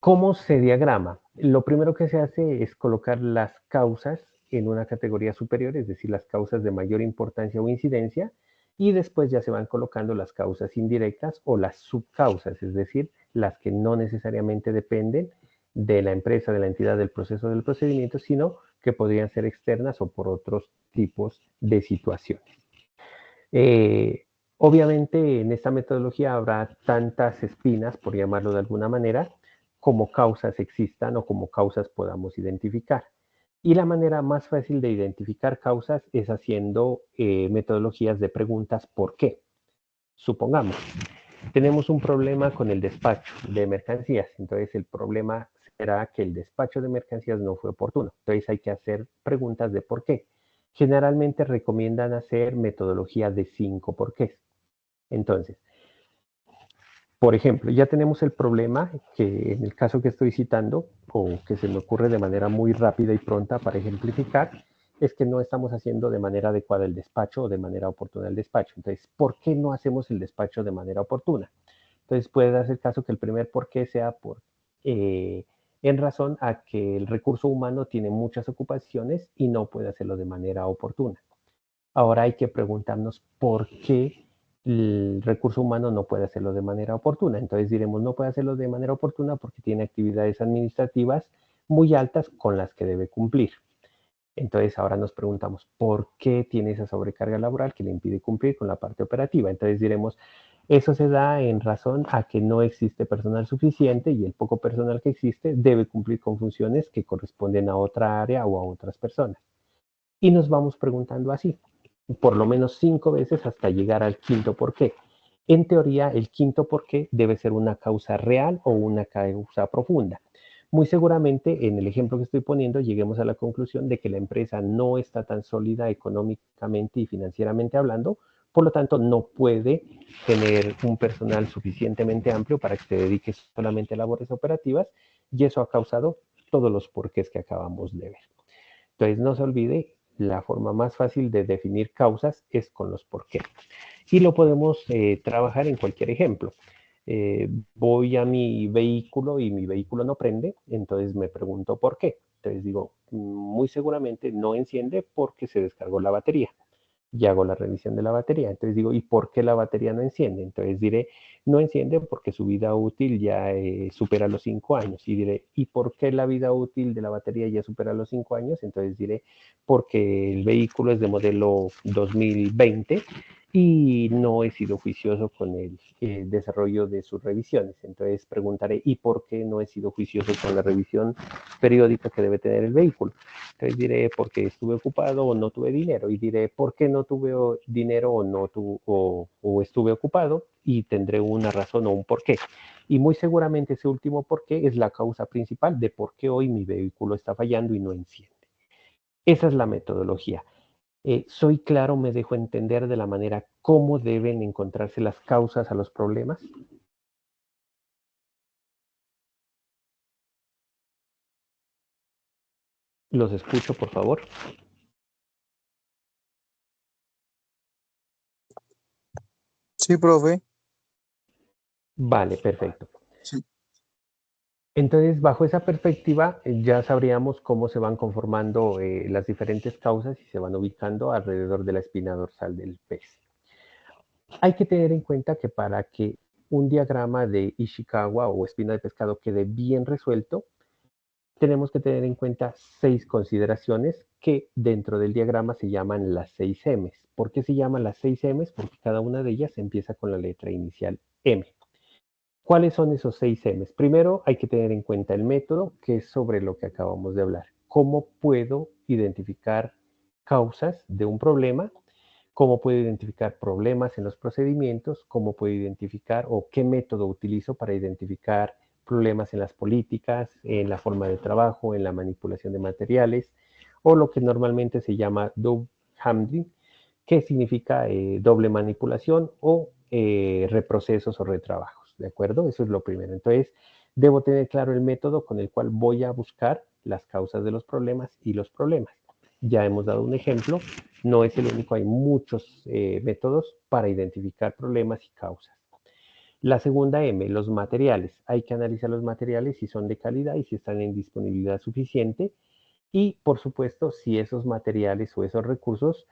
Speaker 1: ¿Cómo se diagrama? Lo primero que se hace es colocar las causas en una categoría superior, es decir, las causas de mayor importancia o incidencia, y después ya se van colocando las causas indirectas o las subcausas, es decir, las que no necesariamente dependen de la empresa, de la entidad, del proceso, del procedimiento, sino que podrían ser externas o por otros tipos de situaciones. Obviamente en esta metodología habrá tantas espinas, por llamarlo de alguna manera, como causas existan o como causas podamos identificar. Y la manera más fácil de identificar causas es haciendo metodologías de preguntas ¿por qué? Supongamos, tenemos un problema con el despacho de mercancías, entonces el problema será que el despacho de mercancías no fue oportuno. Entonces hay que hacer preguntas de por qué. Generalmente recomiendan hacer metodología de 5 porqués. Entonces, por ejemplo, ya tenemos el problema que en el caso que estoy citando, o que se me ocurre de manera muy rápida y pronta para ejemplificar, es que no estamos haciendo de manera adecuada el despacho o de manera oportuna el despacho. Entonces, ¿por qué no hacemos el despacho de manera oportuna? Entonces, puede darse el caso que el primer por qué sea en razón a que el recurso humano tiene muchas ocupaciones y no puede hacerlo de manera oportuna. Ahora hay que preguntarnos por qué el recurso humano no puede hacerlo de manera oportuna. Entonces diremos, no puede hacerlo de manera oportuna porque tiene actividades administrativas muy altas con las que debe cumplir. Entonces ahora nos preguntamos, ¿por qué tiene esa sobrecarga laboral que le impide cumplir con la parte operativa? Entonces diremos, eso se da en razón a que no existe personal suficiente y el poco personal que existe debe cumplir con funciones que corresponden a otra área o a otras personas. Y nos vamos preguntando así, por lo menos 5 veces hasta llegar al quinto por qué. En teoría, el quinto por qué debe ser una causa real o una causa profunda. Muy seguramente, en el ejemplo que estoy poniendo, lleguemos a la conclusión de que la empresa no está tan sólida económicamente y financieramente hablando, por lo tanto, no puede tener un personal suficientemente amplio para que se dedique solamente a labores operativas, y eso ha causado todos los porqués que acabamos de ver. Entonces, no se olvide, la forma más fácil de definir causas es con los por qué. Y lo podemos trabajar en cualquier ejemplo. Voy a mi vehículo y mi vehículo no prende, entonces me pregunto por qué. Entonces digo, muy seguramente no enciende porque se descargó la batería. Y hago la revisión de la batería. Entonces digo, ¿y por qué la batería no enciende? Entonces diré, no enciende porque su vida útil ya supera los 5 años. Y diré, ¿y por qué la vida útil de la batería ya supera los 5 años? Entonces diré, porque el vehículo es de modelo 2020 y no he sido juicioso con el desarrollo de sus revisiones. Entonces preguntaré, ¿y por qué no he sido juicioso con la revisión periódica que debe tener el vehículo? Entonces diré, porque estuve ocupado o no tuve dinero, y diré, ¿por qué no tuve dinero o, no o estuve ocupado? Y tendré una razón o un porqué. Y muy seguramente ese último porqué es la causa principal de por qué hoy mi vehículo está fallando y no enciende. Esa es la metodología. ¿Soy claro, me dejo entender de la manera cómo deben encontrarse las causas a los problemas? Los escucho, por favor.
Speaker 11: Sí, profe.
Speaker 1: Vale, perfecto.
Speaker 11: Sí.
Speaker 1: Entonces, bajo esa perspectiva, ya sabríamos cómo se van conformando las diferentes causas y se van ubicando alrededor de la espina dorsal del pez. Hay que tener en cuenta que para que un diagrama de Ishikawa o espina de pescado quede bien resuelto, tenemos que tener en cuenta 6 consideraciones que dentro del diagrama se llaman las 6 M's. ¿Por qué se llaman las 6 M's? Porque cada una de ellas empieza con la letra inicial M. ¿Cuáles son esos 6 M's? Primero hay que tener en cuenta el método, que es sobre lo que acabamos de hablar. ¿Cómo puedo identificar causas de un problema? ¿Cómo puedo identificar problemas en los procedimientos? ¿Cómo puedo identificar o qué método utilizo para identificar problemas en las políticas, en la forma de trabajo, en la manipulación de materiales, o lo que normalmente se llama double handling, que significa doble manipulación o reprocesos o retrabajos, ¿de acuerdo? Eso es lo primero. Entonces, debo tener claro el método con el cual voy a buscar las causas de los problemas y los problemas. Ya hemos dado un ejemplo, no es el único, hay muchos métodos para identificar problemas y causas. La segunda M, los materiales. Hay que analizar los materiales si son de calidad y si están en disponibilidad suficiente. Y, por supuesto, si esos materiales o esos recursos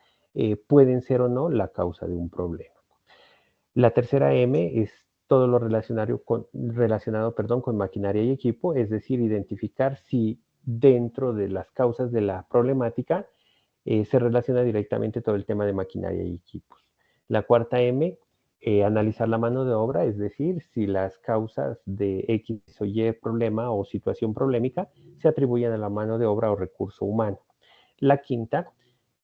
Speaker 1: pueden ser o no la causa de un problema. La tercera M es todo lo relacionado con maquinaria y equipo, es decir, identificar si dentro de las causas de la problemática se relaciona directamente todo el tema de maquinaria y equipos. La cuarta M, analizar la mano de obra, es decir, si las causas de X o Y problema o situación problemática se atribuyen a la mano de obra o recurso humano. La quinta,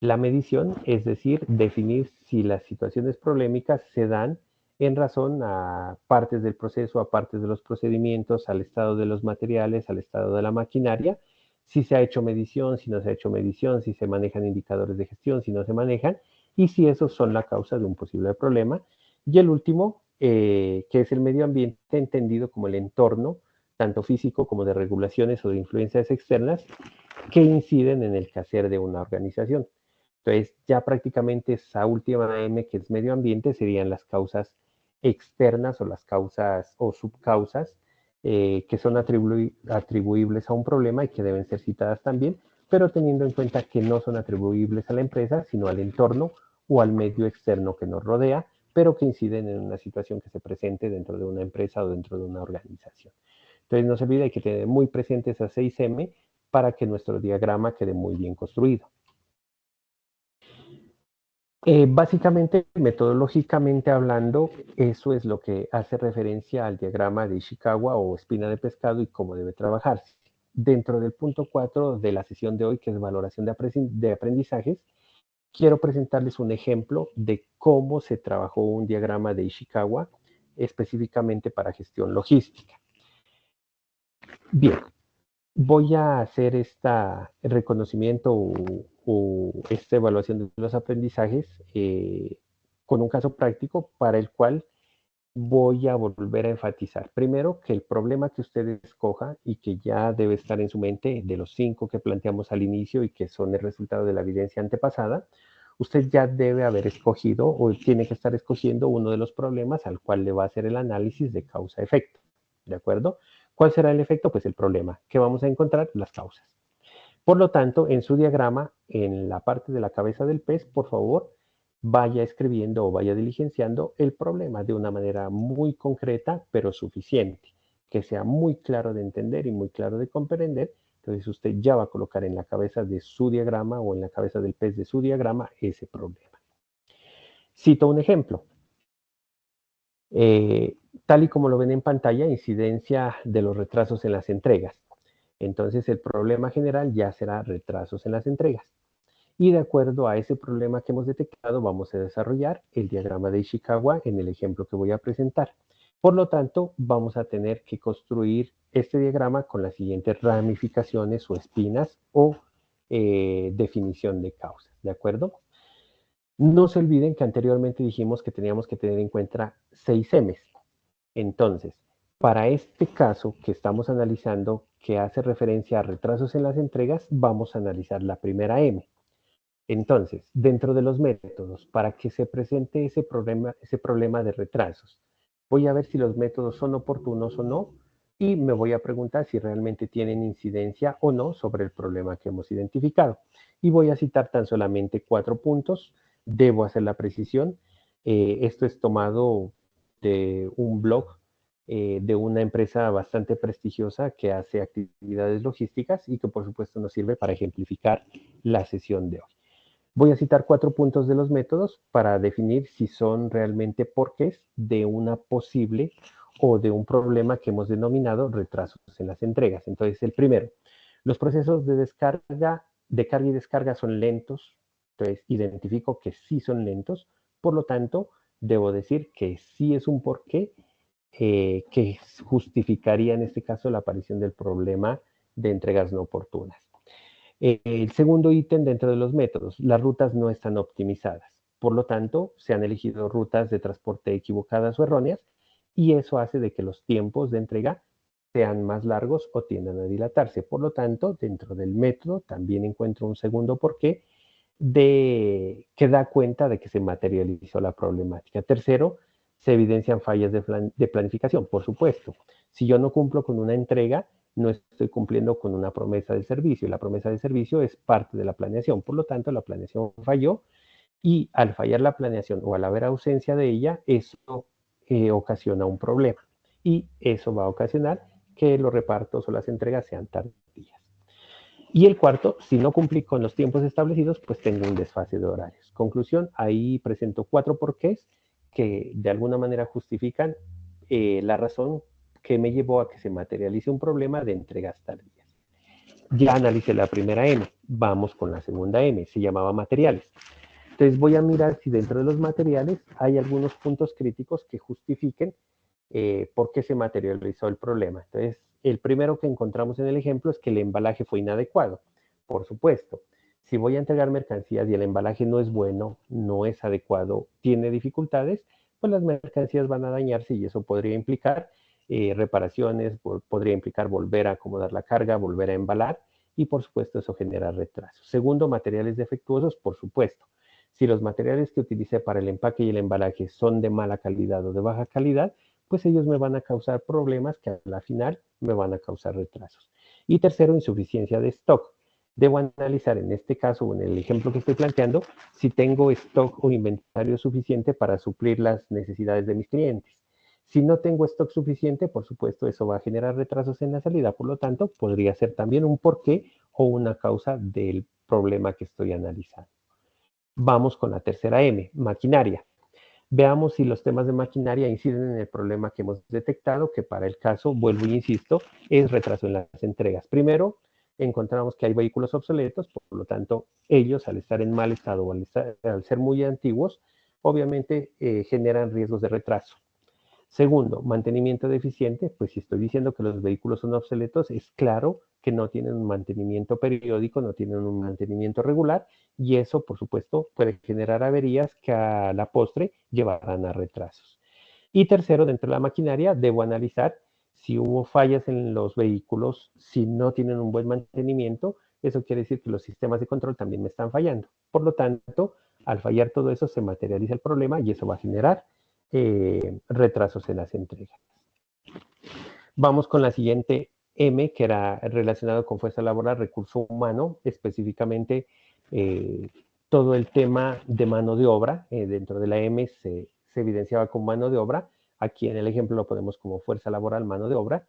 Speaker 1: la medición, es decir, definir si las situaciones problemáticas se dan en razón a partes del proceso, a partes de los procedimientos, al estado de los materiales, al estado de la maquinaria, si se ha hecho medición, si no se ha hecho medición, si se manejan indicadores de gestión, si no se manejan, y si esos son la causa de un posible problema. Y el último, que es el medio ambiente entendido como el entorno, tanto físico como de regulaciones o de influencias externas, que inciden en el quehacer de una organización. Entonces, ya prácticamente esa última M, que es medio ambiente, serían las causas externas o las causas o subcausas que son atribuibles a un problema y que deben ser citadas también, pero teniendo en cuenta que no son atribuibles a la empresa, sino al entorno o al medio externo que nos rodea, pero que inciden en una situación que se presente dentro de una empresa o dentro de una organización. Entonces, no se olvide, hay que tener muy presentes esas 6M para que nuestro diagrama quede muy bien construido. Básicamente, metodológicamente hablando, eso es lo que hace referencia al diagrama de Ishikawa o espina de pescado y cómo debe trabajarse. Dentro del punto 4 de la sesión de hoy, que es valoración de aprendizajes, quiero presentarles un ejemplo de cómo se trabajó un diagrama de Ishikawa específicamente para gestión logística. Bien, voy a hacer este reconocimiento o esta evaluación de los aprendizajes con un caso práctico para el cual voy a volver a enfatizar. Primero, que el problema que usted escoja y que ya debe estar en su mente, de los 5 que planteamos al inicio y que son el resultado de la evidencia antepasada, usted ya debe haber escogido o tiene que estar escogiendo uno de los problemas al cual le va a hacer el análisis de causa-efecto. ¿De acuerdo? ¿Cuál será el efecto? Pues el problema. ¿Qué vamos a encontrar? Las causas. Por lo tanto, en su diagrama, en la parte de la cabeza del pez, por favor, vaya escribiendo o vaya diligenciando el problema de una manera muy concreta, pero suficiente, que sea muy claro de entender y muy claro de comprender. Entonces usted ya va a colocar en la cabeza de su diagrama o en la cabeza del pez de su diagrama ese problema. Cito un ejemplo. Tal y como lo ven en pantalla, incidencia de los retrasos en las entregas. Entonces el problema general ya será retrasos en las entregas. Y de acuerdo a ese problema que hemos detectado, vamos a desarrollar el diagrama de Ishikawa en el ejemplo que voy a presentar. Por lo tanto, vamos a tener que construir este diagrama con las siguientes ramificaciones o espinas o definición de causas, ¿de acuerdo? No se olviden que anteriormente dijimos que teníamos que tener en cuenta 6 M's. Entonces, para este caso que estamos analizando, que hace referencia a retrasos en las entregas, vamos a analizar la primera M. Entonces, dentro de los métodos, para que se presente ese problema de retrasos, voy a ver si los métodos son oportunos o no y me voy a preguntar si realmente tienen incidencia o no sobre el problema que hemos identificado. Y voy a citar tan solamente 4 puntos. Debo hacer la precisión. Esto es tomado de un blog de una empresa bastante prestigiosa que hace actividades logísticas y que por supuesto nos sirve para ejemplificar la sesión de hoy. Voy a citar 4 puntos de los métodos para definir si son realmente porqués de una posible o de un problema que hemos denominado retrasos en las entregas. Entonces, el primero, los procesos de carga y descarga son lentos. Entonces, identifico que sí son lentos. Por lo tanto, debo decir que sí es un porqué que justificaría en este caso la aparición del problema de entregas no oportunas. El segundo ítem dentro de los métodos, las rutas no están optimizadas. Por lo tanto, se han elegido rutas de transporte equivocadas o erróneas y eso hace de que los tiempos de entrega sean más largos o tiendan a dilatarse. Por lo tanto, dentro del método también encuentro un segundo porqué que da cuenta de que se materializó la problemática. Tercero, se evidencian fallas de planificación, por supuesto. Si yo no cumplo con una entrega, no estoy cumpliendo con una promesa de servicio. Y la promesa de servicio es parte de la planeación. Por lo tanto, la planeación falló y al fallar la planeación o al haber ausencia de ella, eso ocasiona un problema. Y eso va a ocasionar que los repartos o las entregas sean tardías. Y el cuarto, si no cumplí con los tiempos establecidos, pues tengo un desfase de horarios. Conclusión, ahí presento 4 porqués que de alguna manera justifican la razón que me llevó a que se materialice un problema de entregas tardías. Ya analicé la primera M, vamos con la segunda M, se llamaba materiales. Entonces voy a mirar si dentro de los materiales hay algunos puntos críticos que justifiquen por qué se materializó el problema. Entonces, el primero que encontramos en el ejemplo es que el embalaje fue inadecuado. Por supuesto, si voy a entregar mercancías y el embalaje no es bueno, no es adecuado, tiene dificultades, pues las mercancías van a dañarse y eso podría implicar reparaciones, podría implicar volver a acomodar la carga, volver a embalar y por supuesto eso genera retrasos. Segundo, materiales defectuosos, por supuesto. Si los materiales que utilicé para el empaque y el embalaje son de mala calidad o de baja calidad, pues ellos me van a causar problemas que a la final me van a causar retrasos. Y tercero, insuficiencia de stock. Debo analizar en este caso, o en el ejemplo que estoy planteando, si tengo stock o inventario suficiente para suplir las necesidades de mis clientes. Si no tengo stock suficiente, por supuesto, eso va a generar retrasos en la salida. Por lo tanto, podría ser también un porqué o una causa del problema que estoy analizando. Vamos con la tercera M, maquinaria. Veamos si los temas de maquinaria inciden en el problema que hemos detectado, que para el caso, vuelvo y insisto, es retraso en las entregas. Primero, encontramos que hay vehículos obsoletos, por lo tanto, ellos al estar en mal estado o al ser muy antiguos, obviamente generan riesgos de retraso. Segundo, mantenimiento deficiente, pues si estoy diciendo que los vehículos son obsoletos, es claro que no tienen un mantenimiento periódico, no tienen un mantenimiento regular y eso, por supuesto, puede generar averías que a la postre llevarán a retrasos. Y tercero, dentro de la maquinaria, debo analizar si hubo fallas en los vehículos, si no tienen un buen mantenimiento, eso quiere decir que los sistemas de control también me están fallando. Por lo tanto, al fallar todo eso, se materializa el problema y eso va a generar retrasos en las entregas. Vamos con la siguiente M, que era relacionado con fuerza laboral, recurso humano, específicamente todo el tema de mano de obra. Dentro de la M se evidenciaba con mano de obra. Aquí en el ejemplo lo ponemos como fuerza laboral, mano de obra.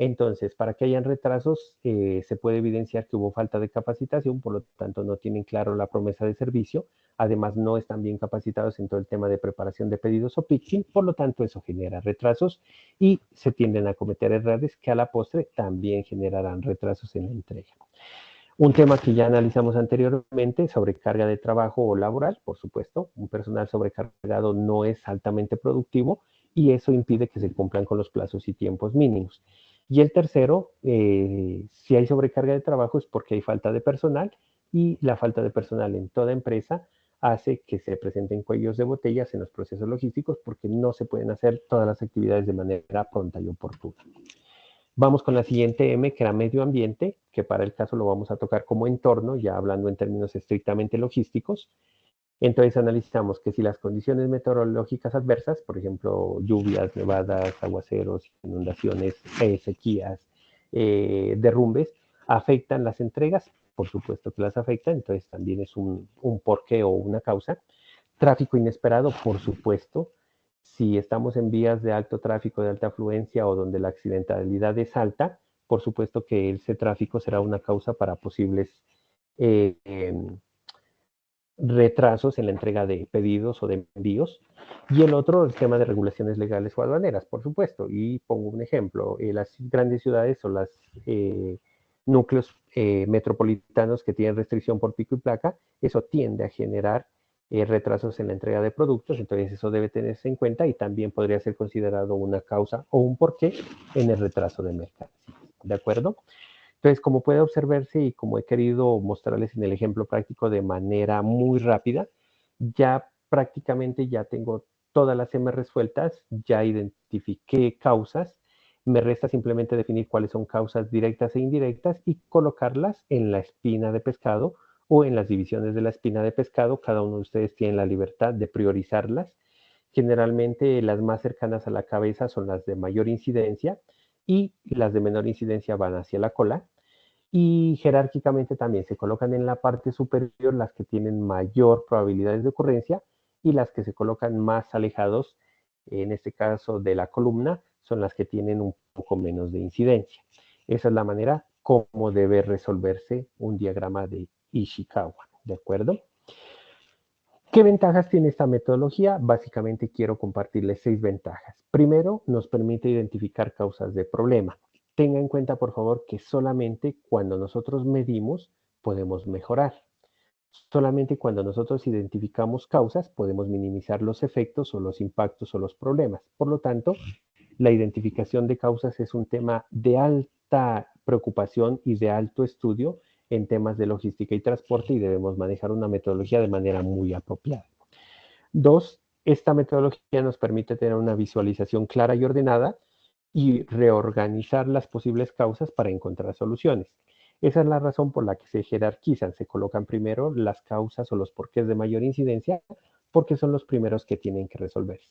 Speaker 1: Entonces, para que hayan retrasos, se puede evidenciar que hubo falta de capacitación, por lo tanto no tienen claro la promesa de servicio, además no están bien capacitados en todo el tema de preparación de pedidos o picking, por lo tanto eso genera retrasos y se tienden a cometer errores que a la postre también generarán retrasos en la entrega. Un tema que ya analizamos anteriormente, sobrecarga de trabajo o laboral, por supuesto, un personal sobrecargado no es altamente productivo y eso impide que se cumplan con los plazos y tiempos mínimos. Y el tercero, si hay sobrecarga de trabajo es porque hay falta de personal y la falta de personal en toda empresa hace que se presenten cuellos de botellas en los procesos logísticos porque no se pueden hacer todas las actividades de manera pronta y oportuna. Vamos con la siguiente M, que era medio ambiente, que para el caso lo vamos a tocar como entorno, ya hablando en términos estrictamente logísticos. Entonces analizamos que si las condiciones meteorológicas adversas, por ejemplo, lluvias, nevadas, aguaceros, inundaciones, sequías, derrumbes, afectan las entregas, por supuesto que las afectan, entonces también es un porqué o una causa. Tráfico inesperado, por supuesto. Si estamos en vías de alto tráfico, de alta afluencia o donde la accidentalidad es alta, por supuesto que ese tráfico será una causa para posibles retrasos en la entrega de pedidos o de envíos. Y el otro, el tema de regulaciones legales o aduaneras, por supuesto. Y pongo un ejemplo, las grandes ciudades o los núcleos metropolitanos que tienen restricción por pico y placa, eso tiende a generar retrasos en la entrega de productos, entonces eso debe tenerse en cuenta y también podría ser considerado una causa o un porqué en el retraso de mercancías. ¿De acuerdo? Entonces, como puede observarse y como he querido mostrarles en el ejemplo práctico de manera muy rápida, ya prácticamente ya tengo todas las M resueltas, ya identifiqué causas, me resta simplemente definir cuáles son causas directas e indirectas y colocarlas en la espina de pescado o en las divisiones de la espina de pescado. Cada uno de ustedes tiene la libertad de priorizarlas. Generalmente las más cercanas a la cabeza son las de mayor incidencia y las de menor incidencia van hacia la cola. Y jerárquicamente también se colocan en la parte superior las que tienen mayor probabilidades de ocurrencia y las que se colocan más alejados, en este caso de la columna, son las que tienen un poco menos de incidencia. Esa es la manera como debe resolverse un diagrama de Ishikawa, ¿de acuerdo? ¿Qué ventajas tiene esta metodología? Básicamente quiero compartirles 6 ventajas. Primero, nos permite identificar causas de problema. Tenga en cuenta, por favor, que solamente cuando nosotros medimos podemos mejorar. Solamente cuando nosotros identificamos causas podemos minimizar los efectos o los impactos o los problemas. Por lo tanto, la identificación de causas es un tema de alta preocupación y de alto estudio en temas de logística y transporte y debemos manejar una metodología de manera muy apropiada. 2, esta metodología nos permite tener una visualización clara y ordenada y reorganizar las posibles causas para encontrar soluciones. Esa es la razón por la que se jerarquizan, se colocan primero las causas o los porqués de mayor incidencia, porque son los primeros que tienen que resolverse.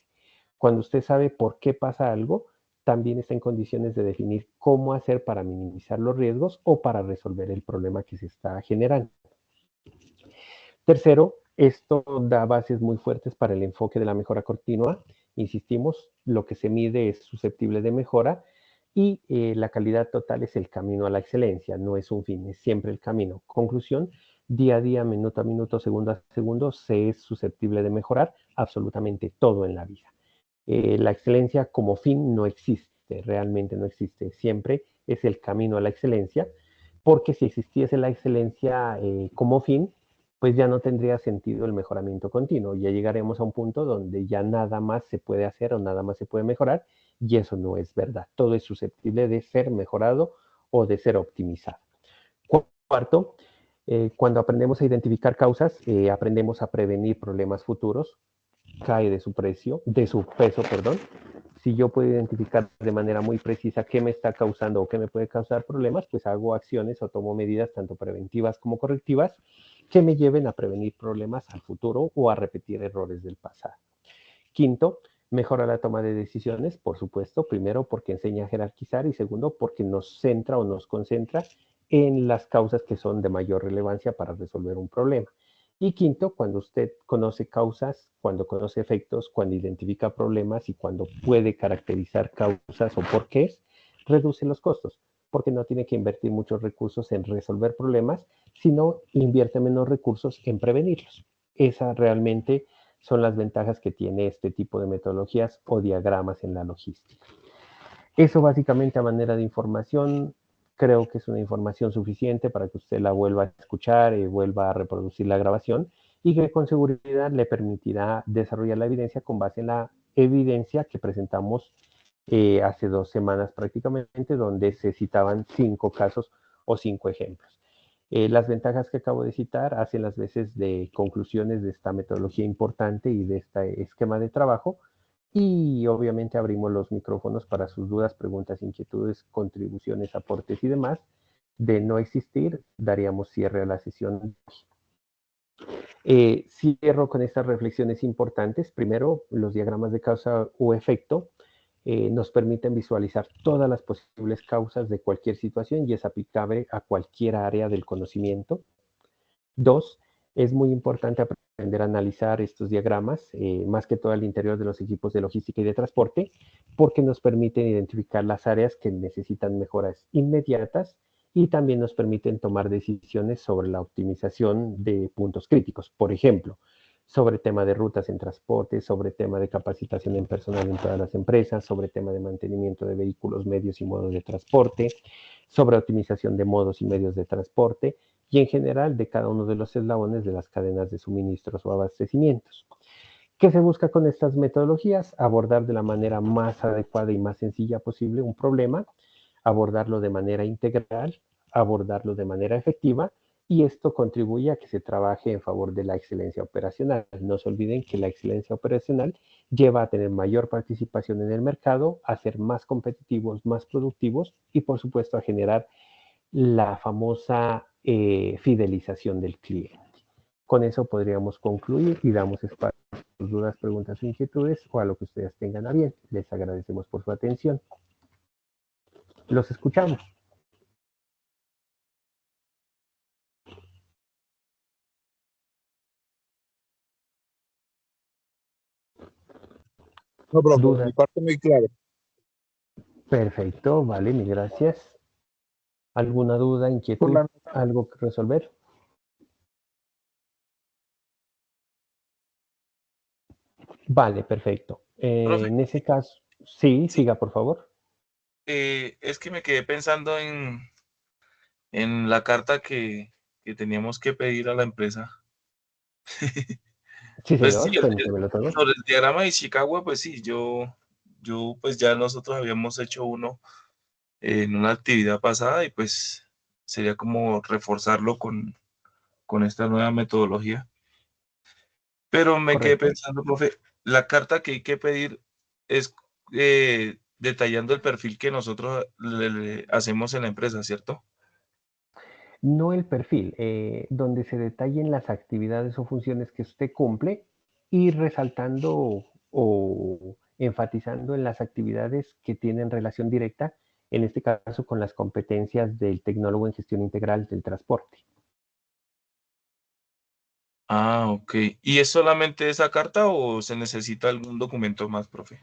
Speaker 1: Cuando usted sabe por qué pasa algo, también está en condiciones de definir cómo hacer para minimizar los riesgos o para resolver el problema que se está generando. Tercero, esto da bases muy fuertes para el enfoque de la mejora continua. Insistimos, lo que se mide es susceptible de mejora y la calidad total es el camino a la excelencia, no es un fin, es siempre el camino. Conclusión, día a día, minuto a minuto, segundo a segundo, se es susceptible de mejorar absolutamente todo en la vida. La excelencia como fin no existe, realmente no existe, siempre es el camino a la excelencia, porque si existiese la excelencia como fin, pues ya no tendría sentido el mejoramiento continuo, ya llegaremos a un punto donde ya nada más se puede hacer o nada más se puede mejorar, y eso no es verdad, todo es susceptible de ser mejorado o de ser optimizado. Cuarto, cuando aprendemos a identificar causas, aprendemos a prevenir problemas futuros, cae de su peso, perdón. Si yo puedo identificar de manera muy precisa qué me está causando o qué me puede causar problemas, pues hago acciones o tomo medidas tanto preventivas como correctivas que me lleven a prevenir problemas al futuro o a repetir errores del pasado. Quinto, mejora la toma de decisiones, por supuesto, primero porque enseña a jerarquizar y segundo porque nos centra o nos concentra en las causas que son de mayor relevancia para resolver un problema. Y quinto, cuando usted conoce causas, cuando conoce efectos, cuando identifica problemas y cuando puede caracterizar causas o porqués, reduce los costos, porque no tiene que invertir muchos recursos en resolver problemas, sino invierte menos recursos en prevenirlos. Esas realmente son las ventajas que tiene este tipo de metodologías o diagramas en la logística. Eso básicamente a manera de información, creo que es una información suficiente para que usted la vuelva a escuchar y vuelva a reproducir la grabación y que con seguridad le permitirá desarrollar la evidencia con base en la evidencia que presentamos hace 2 semanas prácticamente, donde se citaban 5 casos o 5 ejemplos. Las ventajas que acabo de citar hacen las veces de conclusiones de esta metodología importante y de este esquema de trabajo, y obviamente abrimos los micrófonos para sus dudas, preguntas, inquietudes, contribuciones, aportes y demás. De no existir, daríamos cierre a la sesión. Cierro con estas reflexiones importantes. Primero, los diagramas de causa o efecto nos permiten visualizar todas las posibles causas de cualquier situación y es aplicable a cualquier área del conocimiento. 2, es muy importante aprender a analizar estos diagramas, más que todo al interior de los equipos de logística y de transporte, porque nos permiten identificar las áreas que necesitan mejoras inmediatas y también nos permiten tomar decisiones sobre la optimización de puntos críticos. Por ejemplo, sobre tema de rutas en transporte, sobre tema de capacitación en personal en todas las empresas, sobre tema de mantenimiento de vehículos, medios y modos de transporte, sobre optimización de modos y medios de transporte, y en general de cada uno de los eslabones de las cadenas de suministros o abastecimientos. ¿Qué se busca con estas metodologías? Abordar de la manera más adecuada y más sencilla posible un problema, abordarlo de manera integral, abordarlo de manera efectiva, y esto contribuye a que se trabaje en favor de la excelencia operacional. No se olviden que la excelencia operacional lleva a tener mayor participación en el mercado, a ser más competitivos, más productivos y por supuesto a generar la famosa fidelización del cliente. Con eso podríamos concluir y damos espacio a sus dudas, preguntas o inquietudes o a lo que ustedes tengan a bien. Les agradecemos por su atención. Los escuchamos.
Speaker 10: No, profe,
Speaker 1: ¿Dudas?
Speaker 10: mi parte muy clara.
Speaker 1: Perfecto, vale, mil gracias. ¿Alguna duda,
Speaker 10: Por
Speaker 1: inquietud,
Speaker 10: la
Speaker 1: algo que resolver? Vale, perfecto.
Speaker 2: Profe,
Speaker 1: En ese caso, sí,
Speaker 2: sí,
Speaker 1: siga, por favor.
Speaker 2: es que me quedé pensando en la carta que teníamos que pedir a la empresa.
Speaker 1: Sí,
Speaker 2: Pues sí,
Speaker 1: señor, cuéntemelo todo.
Speaker 2: sobre el diagrama de Ishikawa, pues sí, yo pues ya nosotros habíamos hecho uno en una actividad pasada y pues sería como reforzarlo con esta nueva metodología. Pero me quedé
Speaker 1: Correcto.
Speaker 2: pensando, profe, la carta que hay que pedir es detallando el perfil que nosotros le hacemos en la empresa, ¿cierto?
Speaker 1: No el perfil, donde se detallen las actividades o funciones que usted cumple y resaltando o enfatizando en las actividades que tienen relación directa, en este caso con las competencias del tecnólogo en gestión integral del transporte.
Speaker 2: Ah, ok. ¿Y es solamente esa carta o se necesita algún documento más, profe?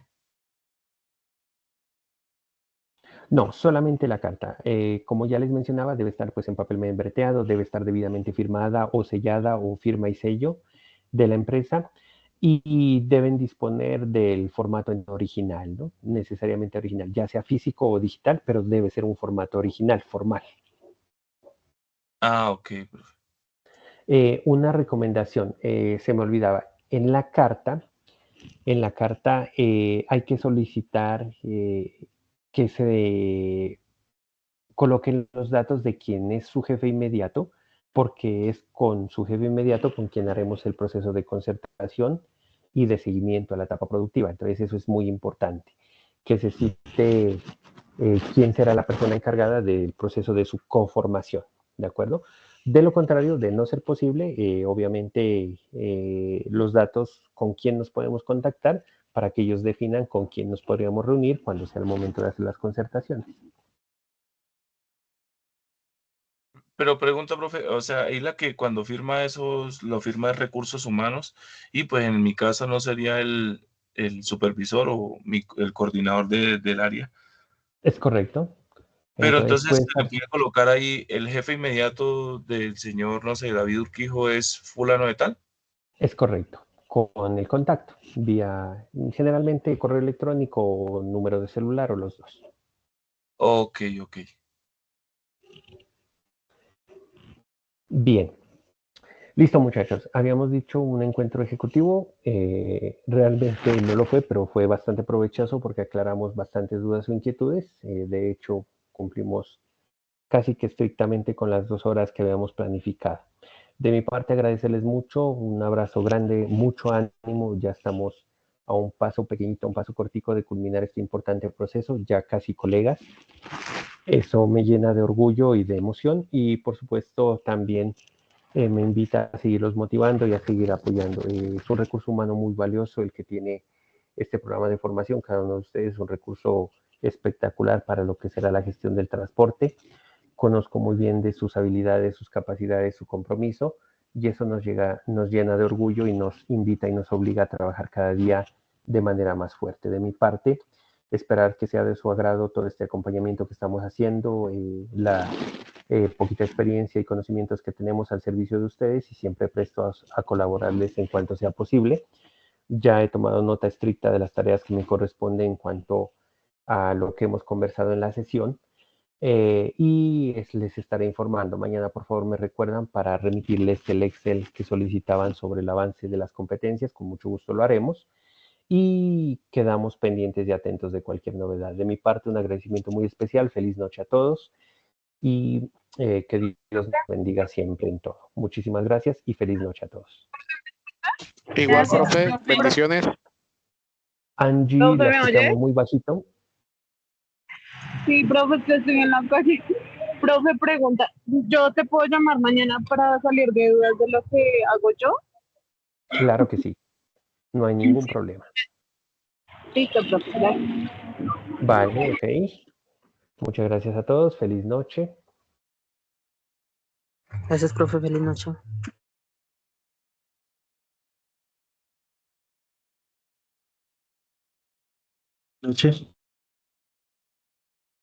Speaker 1: No, solamente la carta. Como ya les mencionaba, debe estar pues en papel membreteado, debe estar debidamente firmada o sellada o firma y sello de la empresa y deben disponer del formato en original, ¿no? Necesariamente original, ya sea físico o digital, pero debe ser un formato original, formal.
Speaker 2: Ah, ok, profe.
Speaker 1: Una recomendación, se me olvidaba, en la carta hay que solicitar que se coloquen los datos de quién es su jefe inmediato, porque es con su jefe inmediato con quien haremos el proceso de concertación y de seguimiento a la etapa productiva. Entonces eso es muy importante, que se cite quién será la persona encargada del proceso de su conformación, ¿de acuerdo? De lo contrario, de no ser posible, obviamente los datos con quién nos podemos contactar para que ellos definan con quién nos podríamos reunir cuando sea el momento de hacer las concertaciones.
Speaker 2: Pero pregunta, profe, o sea, ahí la que cuando firma esos, lo firma de recursos humanos, y pues en mi caso no sería el supervisor o el coordinador del área.
Speaker 1: Es correcto.
Speaker 2: Pero
Speaker 1: Entonces,
Speaker 2: entonces
Speaker 1: pues,
Speaker 2: se le puede colocar ahí el jefe inmediato del señor, no sé, David Urquijo es fulano de tal.
Speaker 1: es correcto. Con el contacto, vía generalmente correo electrónico o número de celular o los dos.
Speaker 2: Ok, ok.
Speaker 1: Bien. Listo, muchachos. Habíamos dicho un encuentro ejecutivo. Realmente no lo fue, pero fue bastante provechoso porque aclaramos bastantes dudas o inquietudes. De hecho, cumplimos casi que estrictamente con las 2 horas que habíamos planificado. De mi parte, agradecerles mucho. Un abrazo grande, mucho ánimo. Ya estamos a un paso pequeñito, a un paso cortico de culminar este importante proceso, ya casi colegas. Eso me llena de orgullo y de emoción y, por supuesto, también me invita a seguirlos motivando y a seguir apoyando. Es un recurso humano muy valioso el que tiene este programa de formación. Cada uno de ustedes es un recurso espectacular para lo que será la gestión del transporte. Conozco muy bien de sus habilidades, sus capacidades, su compromiso y eso nos llena de orgullo y nos invita y nos obliga a trabajar cada día de manera más fuerte. De mi parte, esperar que sea de su agrado todo este acompañamiento que estamos haciendo, la poquita experiencia y conocimientos que tenemos al servicio de ustedes y siempre prestos a colaborarles en cuanto sea posible. Ya he tomado nota estricta de las tareas que me corresponden en cuanto a lo que hemos conversado en la sesión les estaré informando. Mañana, por favor, me recuerdan para remitirles el Excel que solicitaban sobre el avance de las competencias. Con mucho gusto lo haremos. Y quedamos pendientes y atentos de cualquier novedad. De mi parte, un agradecimiento muy especial. Feliz noche a todos y que Dios nos bendiga siempre en todo. Muchísimas gracias y feliz noche a todos.
Speaker 8: Igual,
Speaker 3: Gracias.
Speaker 8: profe, bendiciones.
Speaker 1: Angie,
Speaker 3: ¿Profe,
Speaker 1: la
Speaker 3: me oye?
Speaker 1: escuchamos muy bajito.
Speaker 3: Sí, profe, es que estoy en la calle. Profe, pregunta, ¿yo te puedo llamar mañana para salir de dudas de lo que hago yo?
Speaker 1: Claro que sí, no hay ningún problema.
Speaker 3: Listo, profe, gracias.
Speaker 1: Vale, ok. Muchas gracias a todos. Feliz noche.
Speaker 4: Gracias, profe. Feliz noche.
Speaker 9: Noche.